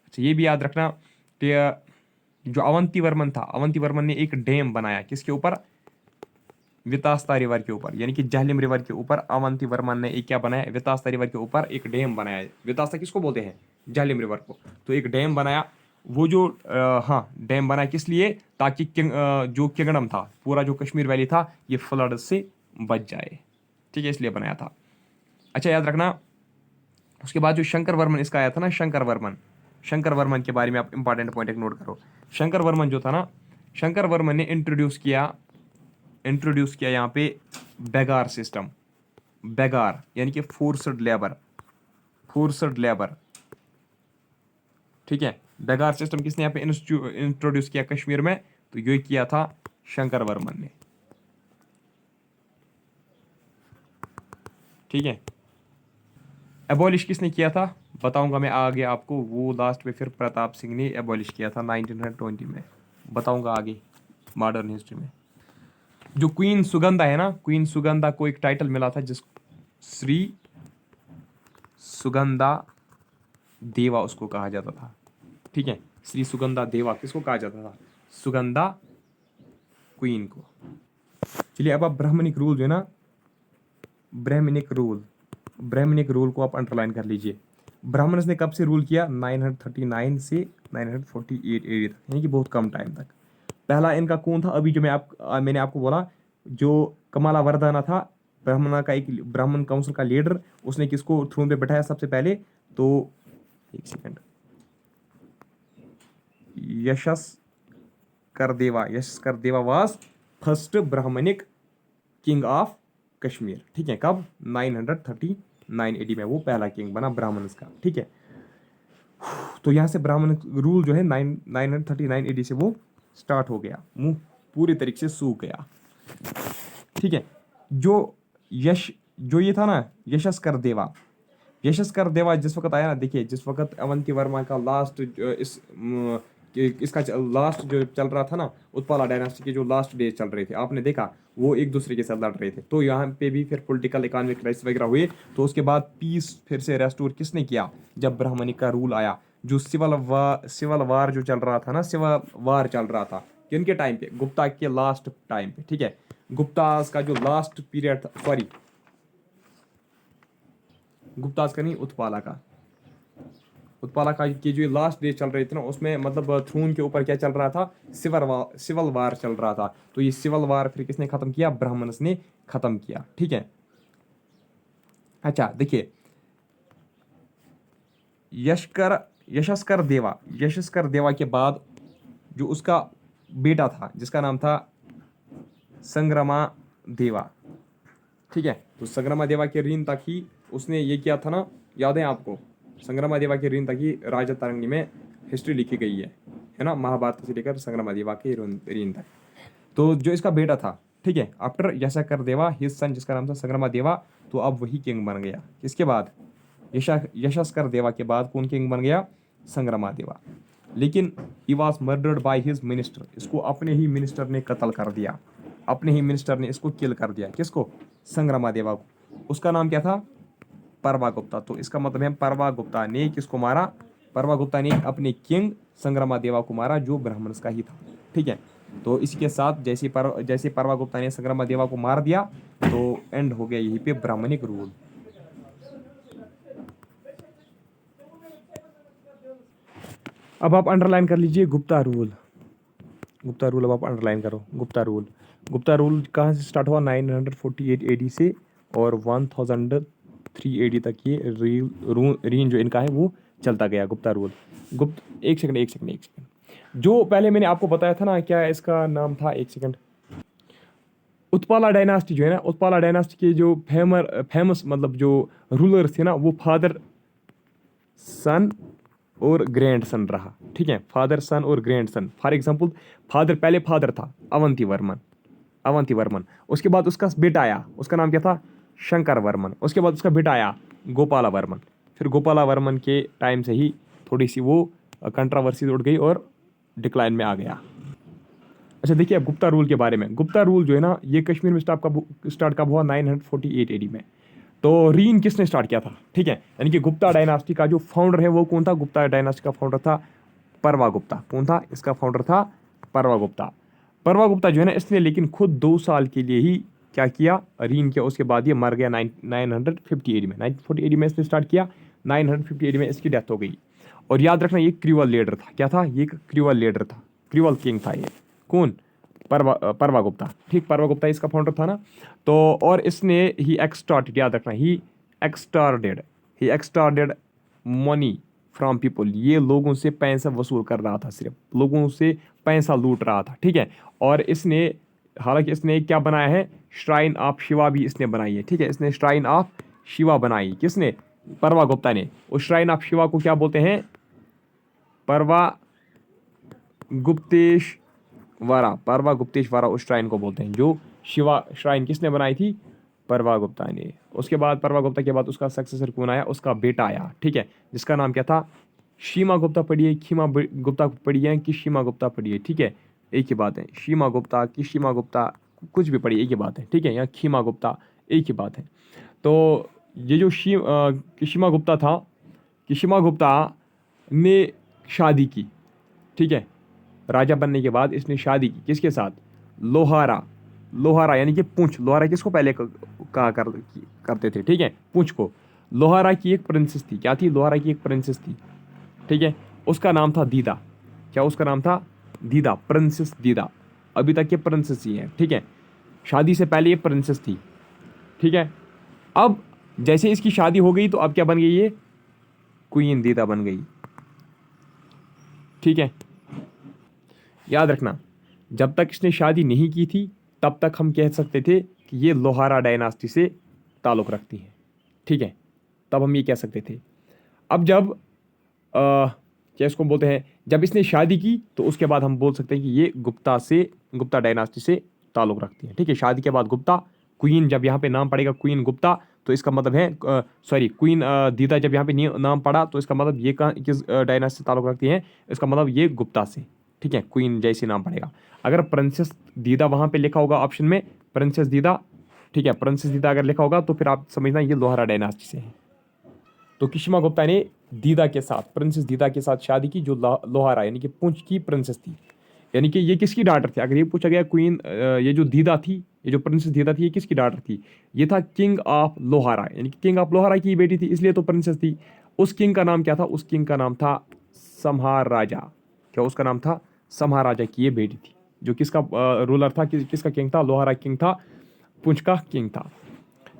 अच्छा, ये भी याद रखना कि जो अवंतीवर्मन था, अवंतीवर्मन ने एक डैम बनाया। किसके ऊपर? वितास्ता रिवर के ऊपर, यानी कि झेलम रिवर के ऊपर अवंतीवर्मन ने एक क्या बनाया? वितास्ता रिवर के ऊपर एक डैम बनाया। वितास्ता किसको बोलते हैं? झेलम रिवर को। तो एक डैम बनाया। वो जो हाँ, डैम बनाया किस लिए? ताकि जो किंगडम था, पूरा जो कश्मीर वैली था, ये फ्लड से बच जाए। ठीक है, इसलिए बनाया था। अच्छा, याद रखना, उसके बाद जो शंकर वर्मन इसका आया था ना, शंकर वर्मन के बारे में आप इंपॉर्टेंट पॉइंट एक नोट करो। शंकर वर्मन जो था ना, शंकर वर्मन ने इंट्रोड्यूस किया यहाँ पे बेगार सिस्टम। बेगार यानी कि फोर्सड लेबर। ठीक है, बेगार सिस्टम किसने यहाँ पे इंट्रोड्यूस किया कश्मीर में? तो ये किया था शंकर वर्मन ने। ठीक है। एबॉलिश किसने किया था? बताऊंगा मैं आगे आपको। वो लास्ट में फिर प्रताप सिंह ने एबॉलिश किया था 1920 में। बताऊंगा आगे मॉडर्न हिस्ट्री में। जो क्वीन सुगंधा है ना, क्वीन सुगंधा को एक टाइटल मिला था, जिस श्री सुगंधा देवा उसको कहा जाता था। ठीक है, श्री सुगंधा देवा किसको कहा जाता था? सुगंधा क्वीन को। चलिए, अब आप ब्राह्मणिक रूल जो है ना, ब्राह्मणिक रूल को आप अंडरलाइन कर लीजिए। ब्राह्मण्स ने कब से रूल किया? 939 से 948 एडी तक, यानी कि बहुत कम टाइम तक। पहला इनका कौन था? अभी जो मैंने आपको बोला, जो कमाला वर्धना था, ब्राह्मण काउंसिल का लीडर, उसने किसको थ्रोन पे बैठाया सबसे पहले? तो एक सेकंड, यशस्कर देवा was first Brahmanic king of Kashmir. ठीक है, कब? 939 एडी में वो पहला किंग बना ब्राह्मण्स का। ठीक है, तो यहाँ से ब्राह्मण रूल जो है 939 एडी से वो स्टार्ट हो गया, मुंह पूरी तरीके से सूख गया। ठीक है, जो ये था ना, यशस्कर देवा जिस वक्त आया ना, देखिए जिस वक्त अवंती वर्मा का लास्ट इसका लास्ट जो चल रहा था ना, उत्पाला डायनास्टी के जो लास्ट डेज चल रहे थे, आपने देखा वो एक दूसरे के साथ लड़ रहे थे। तो यहाँ पे भी फिर पॉलिटिकल इकोनॉमिक क्राइसिस वगैरह हुए। तो उसके बाद पीस फिर से रेस्टोर किसने किया? जब ब्राह्मणिक का रूल आया। जो सिविल वार जो चल रहा था ना, सिविल वार चल रहा था किनके टाइम पे? गुप्ता के लास्ट टाइम पे। ठीक है, गुप्ताज का जो लास्ट पीरियड था, सॉरी गुप्ताज का नहीं, उत्पाला का के जो लास्ट डे चल रहे थे ना, उसमें मतलब थ्रोन के ऊपर क्या चल रहा था? सिविल वार चल रहा था। तो ये सिविल वार फिर किसने खत्म किया? ब्राह्मण्स ने खत्म किया। ठीक है। अच्छा, देखिए, यशस्कर देवा के बाद जो उसका बेटा था, जिसका नाम था संग्रामा देवा। ठीक है, तो संग्रामा देवा के रीन तक ही उसने ये किया था ना, याद है आपको? संग्रामा देवा के रीन तक ही राजा तरंगी में हिस्ट्री लिखी गई है ना, महाभारत से लेकर संग्रामा देवा के रीन तक। तो जो इसका बेटा था, ठीक है, आफ्टर यशस्कर देवा हिज सन, जिसका नाम था संग्रामा देवा, तो अब वही किंग बन गया। किसके बाद? यशस्कर देवा के बाद कौन किंग बन गया? संग्रामा देवा। लेकिन he was murdered by his minister, इसको अपने ही मिनिस्टर ने कत्ल कर दिया। अपने ही मिनिस्टर ने इसको किल कर दिया। किसको? संग्रामा देवा को। उसका नाम क्या था? परवा गुप्ता। तो इसका मतलब है परवा गुप्ता ने किसको मारा? परवा गुप्ता ने अपने किंग संग्रामादेवा को मारा जो ब्राह्मण्स का ही था। ठीक है, तो इसी के साथ जैसे परवागुप्ता ने संग्रामादेवा को मार दिया तो एंड हो गया यहीं पे ब्राह्मणिक रूल। अब आप अंडरलाइन कर लीजिए गुप्ता रूल। गुप्ता रूल अब आप अंडरलाइन करो। गुप्ता रूल कहाँ से स्टार्ट हुआ? 948 एडी से और 1003 एडी तक ये रीन जो इनका है वो चलता गया गुप्ता रूल। एक सेकंड। जो पहले मैंने आपको बताया था ना, क्या इसका नाम था, एक सेकंड, उत्पाला डायनास्टी जो है ना, उत्पाला डायनास्टी के जो फेमस मतलब जो रूलर्स थे ना, वो फादर सन और ग्रैंड सन रहा। ठीक है, फादर सन और ग्रैंड सन। फॉर एग्जांपल पहले फादर था अवंती वर्मन, उसके बाद उसका बेटा आया, उसका नाम क्या था? शंकर वर्मन। उसके बाद उसका बेटा आया गोपाला वर्मन। फिर गोपाला वर्मन के टाइम से ही थोड़ी सी वो कंट्रोवर्सी उठ गई और डिक्लाइन में आ गया। अच्छा देखिए अब गुप्ता रूल के बारे में। गुप्ता रूल जो है ना, ये कश्मीर में स्टार्ट कब हुआ? 948 एडी में। तो रीन किसने स्टार्ट किया था? ठीक है, यानी कि गुप्ता डायनास्टी का जो फाउंडर है वो कौन था? गुप्ता डायनास्टी का फाउंडर था परवा गुप्ता। कौन था इसका फाउंडर? था परवा गुप्ता जो है ना, इसने लेकिन खुद 2 साल के लिए ही क्या किया? रीन किया। उसके बाद ये मर गया 950 एडी में। 940 एडी में इसने स्टार्ट किया, 950 एडी में इसकी डेथ हो गई। और याद रखना ये क्रूअल लीडर था। क्या था? ये क्रूअल लीडर था, क्रूअल किंग था ये। कौन? परवा गुप्ता। ठीक, परवा गुप्ता इसका फाउंडर था ना। तो और इसने ही एक्सटॉर्टेड, याद रखना, ही एक्सटॉर्टेड मनी फ्रॉम पीपल। ये लोगों से पैसा वसूल कर रहा था, सिर्फ लोगों से पैसा लूट रहा था। ठीक है, और इसने हालांकि इसने क्या बनाया है? श्राइन ऑफ शिवा भी इसने बनाई है। ठीक है, इसने श्राइन ऑफ शिवा बनाई। किसने? परवा गुप्ता ने। उस श्राइन ऑफ शिवा को क्या बोलते हैं? परवा गुप्तेश्वरा उस श्राइन को बोलते हैं। जो शिवा श्राइन किसने बनाई थी? परवा गुप्ता ने। उसके बाद परवा गुप्ता के बाद उसका सक्सेसर कौन आया? उसका बेटा आया। ठीक है, जिसका नाम क्या था? शीमा गुप्ता पढ़िए, खीमा गुप्ता पढ़िए कि शीमा गुप्ता पढ़िए। ठीक है, एक ही बात है। शीमा गुप्ता कि शीमा गुप्ता कुछ भी पढ़िए, एक ही बात है। ठीक है, या खीमा गुप्ता एक ही बात है। तो ये जो शीमा गुप्ता था, शीमा गुप्ता ने शादी की। ठीक है, राजा बनने के बाद इसने शादी की किसके साथ? लोहारा यानी कि पूंछ। लोहारा किसको पहले कहा करते थे? ठीक है, पूंछ को। लोहारा की एक प्रिंसेस थी। क्या थी? लोहारा की एक प्रिंसेस थी। ठीक है, उसका नाम था दीदा। क्या उसका नाम था? दीदा, प्रिंसेस दीदा। अभी तक ये प्रिंसेस ही है। ठीक है, शादी से पहले ये प्रिंसेस थी। ठीक है, अब जैसे इसकी शादी हो गई तो अब क्या बन गई? ये क्वीन दीदा बन गई। ठीक है, याद रखना, जब तक इसने शादी नहीं की थी तब तक हम कह सकते थे कि ये लोहारा डायनास्टी से ताल्लुक़ रखती हैं। ठीक है, तब हम ये कह सकते थे। अब जब क्या इसको बोलते हैं, जब इसने शादी की तो उसके बाद हम बोल सकते हैं कि ये गुप्ता डायनास्टी से ताल्लुक़ रखती है। ठीक है, शादी के बाद गुप्ता, क्वीन जब यहाँ पे नाम पड़ेगा क्वीन गुप्ता तो इसका मतलब है क्वीन दीदा जब यहाँ पे नाम पड़ा तो इसका मतलब ये किस डायनास्टी से ताल्लुक़ रखती है? इसका मतलब ये गुप्ता से। ठीक है, क्वीन जैसे नाम पड़ेगा। अगर प्रिंसेस दीदा वहाँ पे लिखा होगा ऑप्शन में, प्रिंसेस दीदा, ठीक है, प्रिंसेस दीदा अगर लिखा होगा तो फिर आप समझना ये लोहारा डायनास्टी से है। तो कीशिमा गुप्ता ने दीदा के साथ, प्रिंसेस दीदा के साथ शादी की, जो लोहारा यानी कि पुंछ की प्रिंसेस थी। यानी कि ये किसकी डॉटर थी? अगर ये पूछा गया क्वीन, ये जो दीदा थी, ये जो प्रिंसेस दीदा थी, ये किसकी डॉटर थी? ये था किंग ऑफ लोहारा, यानी कि किंग ऑफ लोहारा की बेटी थी, इसलिए तो प्रिंसेस थी। उस किंग का नाम क्या था? उस किंग का नाम था समहार राजा। क्या उसका नाम था? समहार राजा की ये बेटी थी। जो किसका रूलर था? किसका किंग था? लोहारा किंग था, पुंछ का किंग था।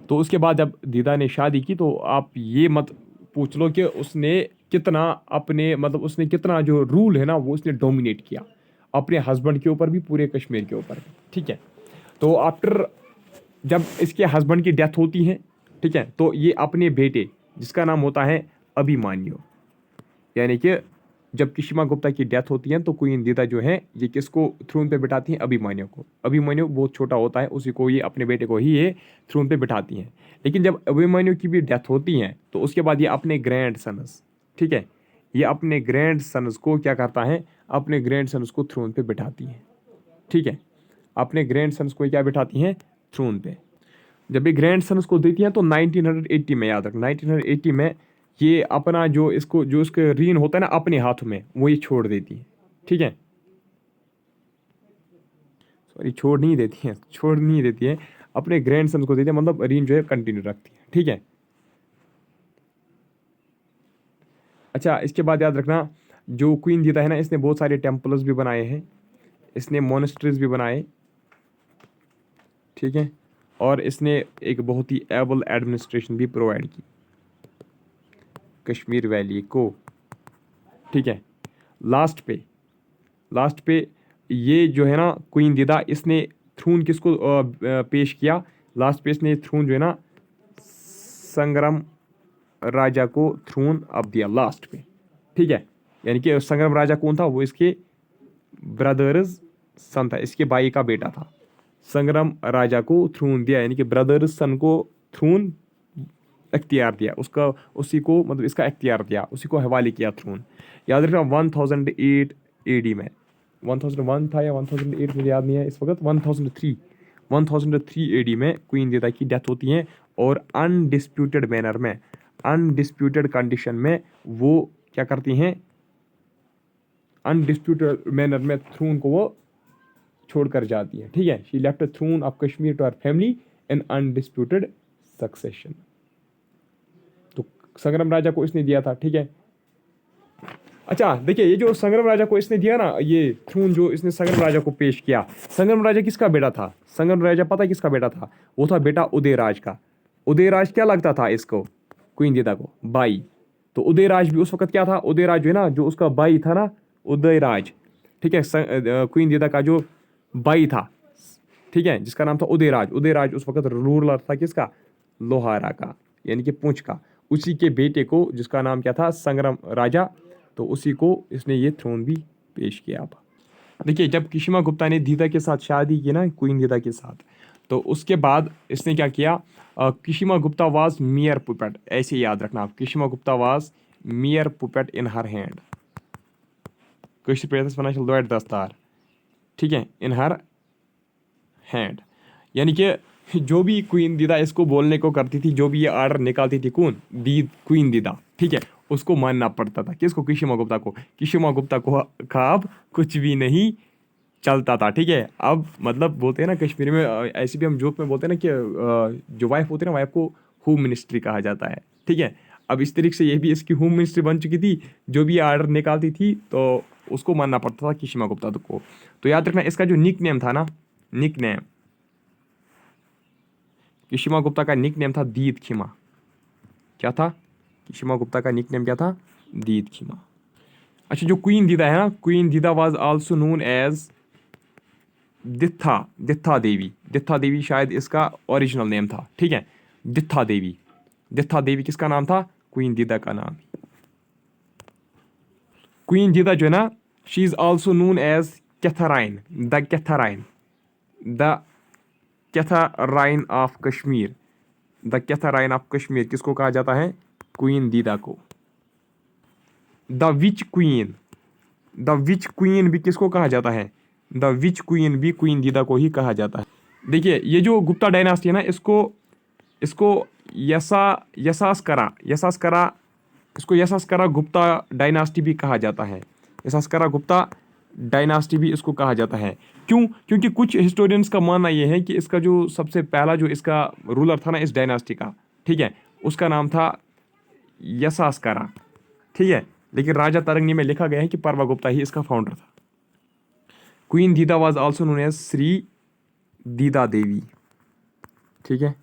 तो उसके बाद जब दीदा ने शादी की तो आप ये मत पूछ लो कि उसने कितना उसने कितना जो रूल है ना वो उसने डोमिनेट किया अपने हस्बैंड के ऊपर भी, पूरे कश्मीर के ऊपर भी। ठीक है, तो आफ्टर जब इसके हस्बैंड की डेथ होती है, ठीक है, तो ये अपने बेटे जिसका नाम होता है अभिमन्यु, यानी कि जब कीशिमा गुप्ता की डेथ होती है तो क्वीन दीदा जो है ये किसको थ्रोन पे बिठाती हैं? अभिमन्यु को। अभिमन्यु बहुत छोटा होता है, उसी को ये अपने बेटे को ही ये थ्रोन पे बिठाती हैं। लेकिन जब अभिमन्यु की भी डेथ होती है तो उसके बाद ये अपने ग्रैंड सन्स, ठीक है, ये अपने ग्रैंड सन्स को क्या करता है? अपने ग्रैंड सन्स को थ्रोन पे बिठाती हैं। ठीक है, अपने ग्रैंड सन्स को क्या बिठाती हैं? थ्रोन पे। जब ये ग्रैंड सन्स को देती हैं तो 1980 में, याद रख, 1980 में ये अपना जो इसको जो इसका रीन होता है ना अपने हाथों में, वो ये छोड़ देती है, ठीक है। सॉरी, छोड़ नहीं देती है, अपने ग्रैंड सन को देती है, मतलब रीन जो है कंटिन्यू रखती है, ठीक है। अच्छा, इसके बाद याद रखना, जो क्वीन दीदा है ना, इसने बहुत सारे टेम्पल्स भी बनाए हैं, इसने मोनेस्ट्रीज भी बनाए, ठीक है। और इसने एक बहुत ही एबल एडमिनिस्ट्रेशन भी प्रोवाइड की कश्मीर वैली को, ठीक है। लास्ट पे ये जो है ना क्वीन दीदा, इसने थ्रोन किसको पेश किया, लास्ट पे इसने थ्रोन जो है ना संग्राम राजा को थ्रोन अब दिया लास्ट पे, ठीक है। यानी कि संग्राम राजा कौन था, वो इसके ब्रदर्स सन था, इसके भाई का बेटा था। संग्राम राजा को थ्रोन दिया, यानी कि ब्रदर्स सन को थ्रोन इख्तियार दिया, उसका उसी को मतलब इसका इख्तियार दिया, उसी को हवाले किया थ्रोन। याद रखना 1008 AD में, 1001 था या 1008 मुझे याद नहीं है इस वक्त, 1003 AD में क्वीन दीदा की डेथ होती है, और अनडिस्प्यूटेड मैनर में, अनडिस्प्यूटेड कंडीशन में वो क्या करती हैं, अनडिस्प्यूटेड मैनर में थ्रोन को वो छोड़कर जाती है, ठीक है। She left the throne of Kashmir to her family in undisputed succession. तो संग्राम राजा को इसने दिया था, ठीक है। अच्छा देखिए, ये जो संग्राम राजा को इसने दिया ना, ये थ्रोन जो इसने संग्राम राजा को पेश किया, संग्राम राजा किसका बेटा था, संग्राम राजा पता है किसका बेटा था, वो था बेटा उदयराज का। उदयराज क्या लगता था इसको, क्वीन दीदा को, भाई। तो उदयराज भी उस वक्त क्या था, उदयराज जो है ना, जो उसका भाई था ना उदयराज, ठीक है, क्वीन दीदा का जो भाई था, ठीक है, जिसका नाम था उदयराज। उदयराज उस वक्त रूलर था किसका, लोहारा का, यानी कि पुंछ का। उसी के बेटे को, जिसका नाम क्या था, संग्राम राजा, तो उसी को इसने ये थ्रोन भी पेश किया था। देखिए, जब किशिमा गुप्ता ने दीदा के साथ शादी की ना, क्वीन दीदा के साथ, तो उसके बाद इसने क्या किया, किशिमा गुप्ता वाज मियर पुपेट, ऐसे याद रखना आप, Kshema Gupta was mere puppet in her hand, Kashmir presence financial लॉयड दस्तार, ठीक है, इन हर हैंड। यानी कि जो भी क्वीन दीदा इसको बोलने को करती थी, जो भी ये आर्डर निकालती थी, कौन, क्वीन दीदा, ठीक है, उसको मानना पड़ता था। किसको, किशिमा गुप्ता को। किशिमा गुप्ता को का अब कुछ भी नहीं चलता था, ठीक है। अब मतलब बोलते हैं ना कश्मीर में, ऐसे भी हम जोक में बोलते हैं ना कि जो वाइफ होती है ना, वाइफ को होम मिनिस्ट्री कहा जाता है, ठीक है। अब इस तरीके से ये भी इसकी होम मिनिस्ट्री बन चुकी थी, जो भी आर्डर निकालती थी तो उसको मानना पड़ता था किशिमा गुप्ता को। तो याद रखना, इसका जो निक नेम था ना, निक नेम, किशिमा गुप्ता का निक नेम था दीद खिमा। क्या था, किशिमा गुप्ता का निक नेम क्या था, दीद खिमा। अच्छा, जो क्वीन दीदा है ना, queen Didda was also known as दित्था, दित्था देवी। दित्था देवी शायद इसका ओरिजिनल नेम था, ठीक है, दित्था देवी। दित्था देवी किसका नाम था, क्वीन दीदा का नाम। क्वीन दीदा जो है ना, she is also known as Catherine, the Catherine, the Catherine of Kashmir. The Catherine of Kashmir किसको कहा जाता है, क्वीन दीदा को। The witch queen, the witch queen भी किसको कहा जाता है, द विच क्वीन भी क्वीन दीदा को ही कहा जाता है। देखिए, ये जो गुप्ता डायनास्टी है ना, इसको इसको यशास्करा, इसको यशास्करा गुप्ता डायनास्टी भी कहा जाता है। यशास्करा गुप्ता डायनास्टी भी इसको कहा जाता है। क्यों, क्योंकि कुछ हिस्टोरियंस का मानना यह है कि इसका जो सबसे पहला जो इसका रूलर था ना इस डायनास्टी का, ठीक है, उसका नाम था यशास्करा, ठीक है। लेकिन राजा तरंगी में लिखा गया है कि परवा गुप्ता ही इसका फाउंडर था। Queen Didda was also known as Shri Didda Devi, ठीक है।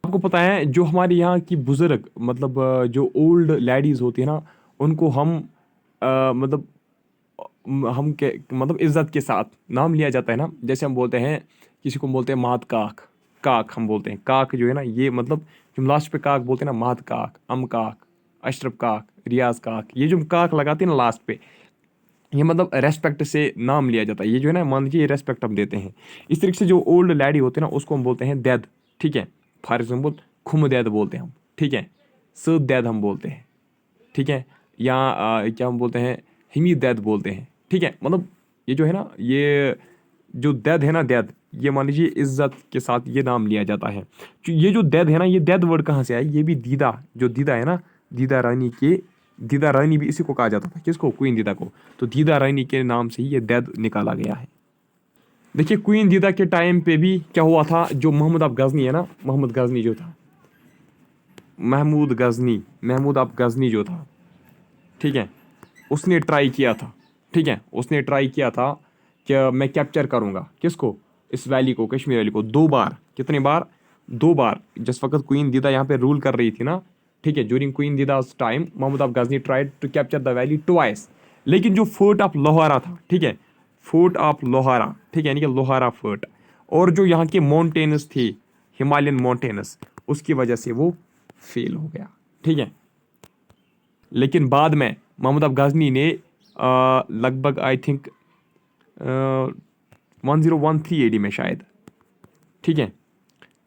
आपको पता है, जो हमारे यहाँ की बुजुर्ग, मतलब जो ओल्ड लेडीज होती है ना, उनको हम मतलब हम के मतलब इज्जत के साथ नाम लिया जाता है ना। जैसे हम बोलते हैं, किसी को बोलते हैं महत काक, काक हम बोलते हैं, काक जो है ना, ये मतलब जो लास्ट पे काक बोलते हैं ना, महत काक, अम काक, अशरफ काक, रियाज काक, ये जो काक लगाते हैं ना लास्ट पे, ये मतलब रेस्पेक्ट से नाम लिया जाता है। ये जो है ना, मान लीजिए, ये रेस्पेक्ट हम देते हैं। इस तरीके से जो ओल्ड लैडी होते हैं ना, उसको हम बोलते हैं दैद, ठीक है। फॉर एग्जाम्पल खुम दैद बोलते हैं हम, ठीक है, स दैद हम बोलते हैं, ठीक है, या क्या हम बोलते हैं, हिमी दैद बोलते हैं, ठीक है। मतलब ये जो है ना, ये जो दैद है ना, दैद, ये मान लीजिए इज्जत के साथ ये नाम लिया जाता है। ये जो दैद है ना, ये दैद वर्ड कहाँ से आया? ये भी दीदा, जो दीदा है ना, दीदा रानी के, दीदा रानी भी इसी को कहा जाता था। किसको? क्वीन दीदा को। तो दीदा रानी के नाम से ही ये दैद निकाला गया है। देखिए क्वीन दीदा के टाइम पे भी क्या हुआ था, जो मोहम्मद अब गजनी है ना, मोहम्मद गजनी जो था, महमूद अब गजनी जो था, ठीक है, उसने ट्राई किया था, ठीक है, उसने ट्राई किया था कि मैं कैप्चर करूंगा किसको? इस वैली को, कश्मीर वैली को। 2 बार। कितने बार? 2 बार। जिस वक्त क्वीन दीदा यहाँ पे रूल कर रही थी ना, ठीक है, during queen Didda's time Mohammad of Ghazni tried to capture the valley twice. लेकिन जो फोर्ट ऑफ लोहारा था, ठीक है, फोर्ट ऑफ लोहारा, ठीक है, यानी कि लोहारा फोर्ट, और जो यहाँ के माउंटेन्स थे, हिमालयन माउंटेन्स, उसकी वजह से वो फेल हो गया, ठीक है। लेकिन बाद में मोहम्मद अब गजनी ने लगभग आई थिंक 1013 एडी में शायद, ठीक है,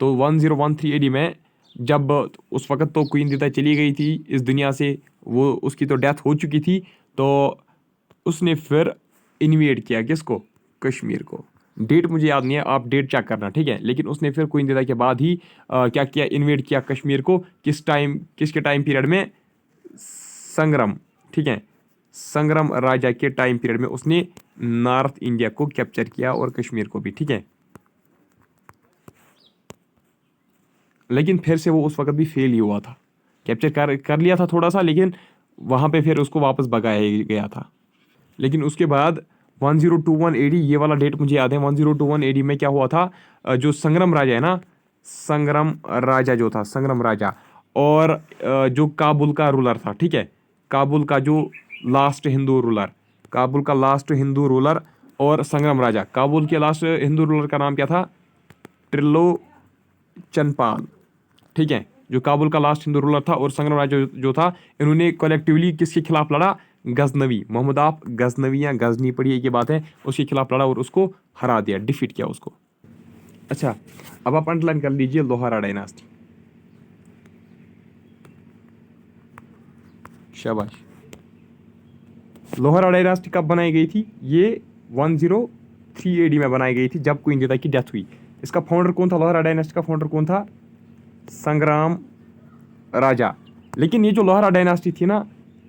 तो 1013 एडी में जब उस वक्त तो क्वीन दीदा चली गई थी इस दुनिया से, वो उसकी तो डेथ हो चुकी थी, तो उसने फिर इन्वेड किया किसको? कश्मीर को। डेट मुझे याद नहीं है, आप डेट चेक करना, ठीक है। लेकिन उसने फिर क्वीन दीदा के बाद ही क्या किया? इन्वेड किया कश्मीर को। किस टाइम, किसके टाइम पीरियड में? संग्राम, ठीक है, संग्राम राजा के टाइम पीरियड में उसने नॉर्थ इंडिया को कैप्चर किया और कश्मीर को भी, ठीक है। लेकिन फिर से वो उस वक्त भी फेल ही हुआ था। कैप्चर कर लिया था थोड़ा सा, लेकिन वहाँ पे फिर उसको वापस भगाया गया था। लेकिन उसके बाद 1021 एडी, ये वाला डेट मुझे याद है, 1021 एडी में क्या हुआ था? जो संग्राम राजा है ना, संग्राम राजा जो था, संग्राम राजा, और जो काबुल का रूलर था, ठीक है, काबुल का जो लास्ट हिंदू रूलर, काबुल का लास्ट हिंदू रूलर और संग्राम राजा। काबुल के लास्ट हिंदू रूलर का नाम क्या था? त्रिलोचनपाल, ठीक है, जो काबुल का लास्ट हिंदू रूलर था। और संग्राम राजा जो था, इन्होंने कलेक्टिवली किसके खिलाफ लड़ा? गजनवी, मोहम्मद आप गजनवी या गजनी पढ़ी एक ही बात है, उसके खिलाफ लड़ा और उसको हरा दिया, डिफीट किया उसको। अच्छा, अब आप अंडरलाइन कर लीजिए लोहारा डायनास्टी। शाबाश। लोहारा डायनास्टी कब बनाई गई थी? ये 103 एडी में बनाई गई थी, जब क्वीन दीदा की डेथ हुई। इसका फाउंडर कौन था? लोहारा डायनास्टी का फाउंडर कौन था? संग्राम राजा। लेकिन ये जो लोहारा डायनास्टी थी ना,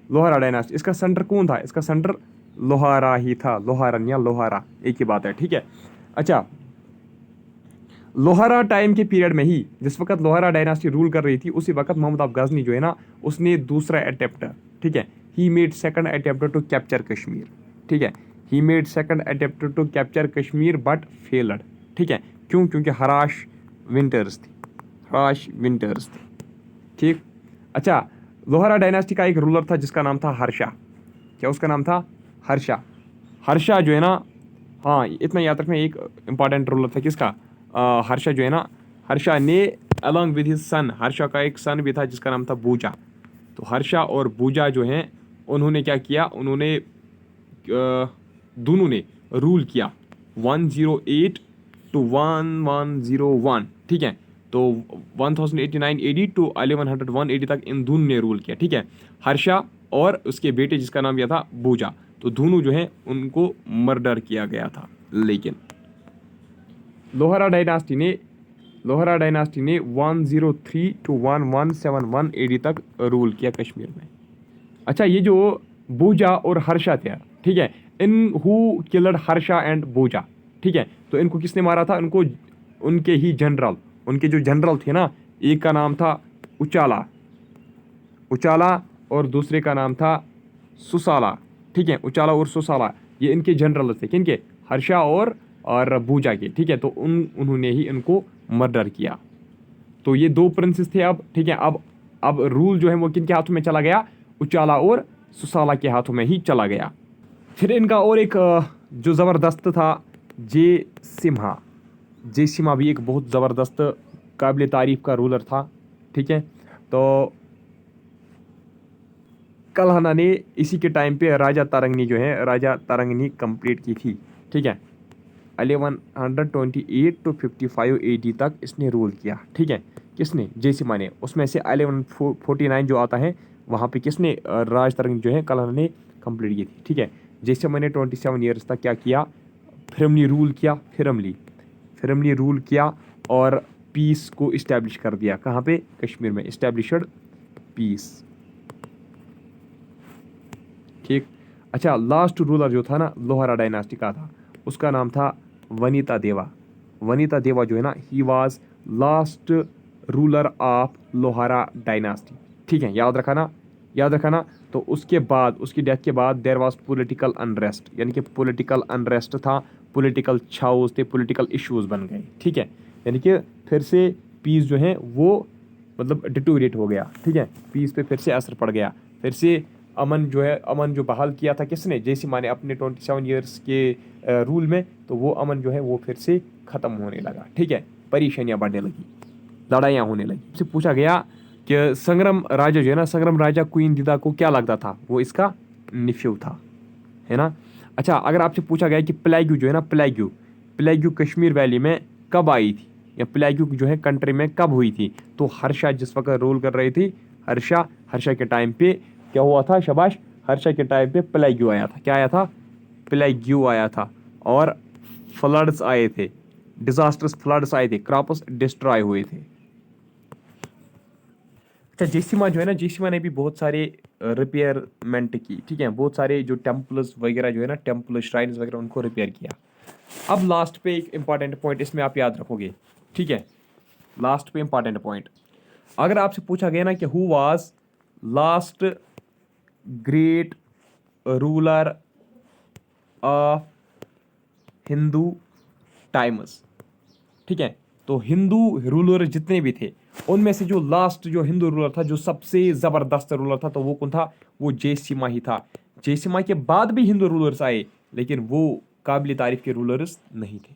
लोहारा डायनास्टी, इसका सेंटर कौन था? इसका सेंटर लोहारा ही था, लोहारन या लोहारा एक ही बात है, ठीक है। अच्छा, लोहारा टाइम के पीरियड में ही, जिस वक्त लोहारा डायनास्टी रूल कर रही थी, उसी वक्त मोहम्मद अब गजनी जो है ना, उसने दूसरा अटेम्प्ट, ठीक है, he made second attempt to capture Kashmir, ठीक है, he made second attempt to capture Kashmir but failed, ठीक है। क्यों? क्योंकि हराश विंटर्स थी, हराश विंटर्स थी, ठीक। अच्छा, लोहारा डायनास्टी का एक रूलर था जिसका नाम था हर्षा। क्या उसका नाम था? हर्षा। हर्षा जो है ना, हाँ इतना याद रखना, एक इंपॉर्टेंट रूलर था किसका? हर्षा जो है ना, हर्षा ने along with his son, Harsha का एक सन भी था जिसका नाम था बूजा। तो हर्षा और बूजा जो हैं, उन्होंने क्या किया? उन्होंने दोनों ने रूल किया 108 टू 1101, ठीक है। तो 1089 एडी टू 1101 एडी तक इन दोनों ने रूल किया, ठीक है, हर्षा और उसके बेटे जिसका नाम यह था बूजा। तो दोनों जो है उनको मर्डर किया गया था। लेकिन लोहारा डायनास्टी ने 103 टू 1171 एडी तक रूल किया कश्मीर में। अच्छा, ये जो बूजा और हर्षा थे, ठीक है, in who killed Harsha and Buja, ठीक है, तो इनको किसने मारा था? इनको उनके ही जनरल, उनके जो जनरल थे ना, एक का नाम था उचाला और दूसरे का नाम था सुसाला, ठीक है, उचाला और सुसाला, ये इनके जनरल थे। किनके? हर्षा और बूजा के, ठीक है। तो उन्होंने ही इनको मर्डर किया। तो ये 2 प्रिंसेस थे अब, ठीक है। अब रूल जो है वो किनके हाथों में चला गया? उचाला और सुसाला के हाथों में ही चला गया। फिर इनका और एक जो ज़बरदस्त था, जय सिम्हा भी एक बहुत ज़बरदस्त काबिल तारीफ़ का रूलर था, ठीक है। तो कल्हना ने इसी के टाइम पे राजा तारंगनी कंप्लीट की थी, ठीक है। 1128 टू 55 एडी तक इसने रूल किया, ठीक है। किसने? जय सिम्हा ने। उसमें से 1149 जो आता है, वहाँ पे किसने राज तरंगी जो है कल्हना ने कंप्लीट की थी, ठीक है। जय सिम्हा ने 27 ईयर्स तक क्या किया? फिरमली रूल किया और पीस को इस्टेब्लिश कर दिया। कहाँ पे? कश्मीर में। Established peace. ठीक। अच्छा, लास्ट रूलर जो था ना लोहारा डायनास्टी का था, उसका नाम था वनीता देवा। वनीता देवा जो है ना, he was last ruler of Lohara dynasty. ठीक है, याद रखा ना, याद रखा ना। तो उसके बाद, उसकी डेथ के बाद देयर वाज पॉलिटिकल अनरेस्ट, यानी कि पॉलिटिकल अनरेस्ट था, पॉलिटिकल छाउस थे, पॉलिटिकल इश्यूज बन गए। ठीक है, यानी कि फिर से पीस जो है वो मतलब डिटोरेट हो गया। ठीक है, पीस पे फिर से असर पड़ गया। फिर से अमन जो है, अमन जो बहाल किया था किसने? जैसी माने अपने 27 ईयर्स के रूल में, तो वो अमन जो है वो फिर से ख़त्म होने लगा। ठीक है, परेशानियां बढ़ने लगी, लड़ाइयाँ होने लगी। उससे पूछा गया कि संग्राम राजा जो है ना, संग्राम राजा क्वीन दिदा को क्या लगता था? वो इसका निफ्यू था, है ना। अच्छा, अगर आपसे पूछा गया कि प्लेग्यू जो है ना, प्लेग्यू कश्मीर वैली में कब आई थी, या प्लेग्यू जो है कंट्री में कब हुई थी, तो हर्षा जिस वक्त रूल कर रही थी, हर्षा के टाइम पे क्या हुआ था? शाबाश, हर्षा के टाइम पे प्लेग्यू आया था। क्या आया था? प्लेग्यू आया था। और फ्लड्स आए थे, डिजास्टर्स फ्लड्स आए थे, क्रॉप्स डिस्ट्रॉय हुए थे। अच्छा, जयसीमा जो है ना, जयसीमा ने भी बहुत सारे रिपेयरमेंट की। ठीक है, बहुत सारे जो टेम्पल्स वगैरह जो है ना, टेम्पल श्राइन्स वगैरह, उनको रिपेयर किया। अब लास्ट पे एक इंपॉर्टेंट पॉइंट इसमें आप याद रखोगे। ठीक है, लास्ट पे इंपॉर्टेंट पॉइंट, अगर आपसे पूछा गया ना कि who was last great ruler of Hindu times. ठीक है, तो हिंदू रूलर जितने भी थे, उनमें से जो लास्ट जो हिंदू रूलर था, जो सबसे जबरदस्त रूलर था, तो वो कौन था? वो जयसिम्हा ही था। जयसिम्हा के बाद भी हिंदू रूलर्स आए, लेकिन वो काबिल तारीफ के रूलर्स नहीं थे।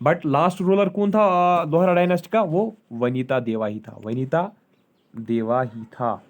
बट लास्ट रूलर कौन था लोहारा डायनेस्टी का? वो वनीता देवा ही था, वनीता देवा ही था।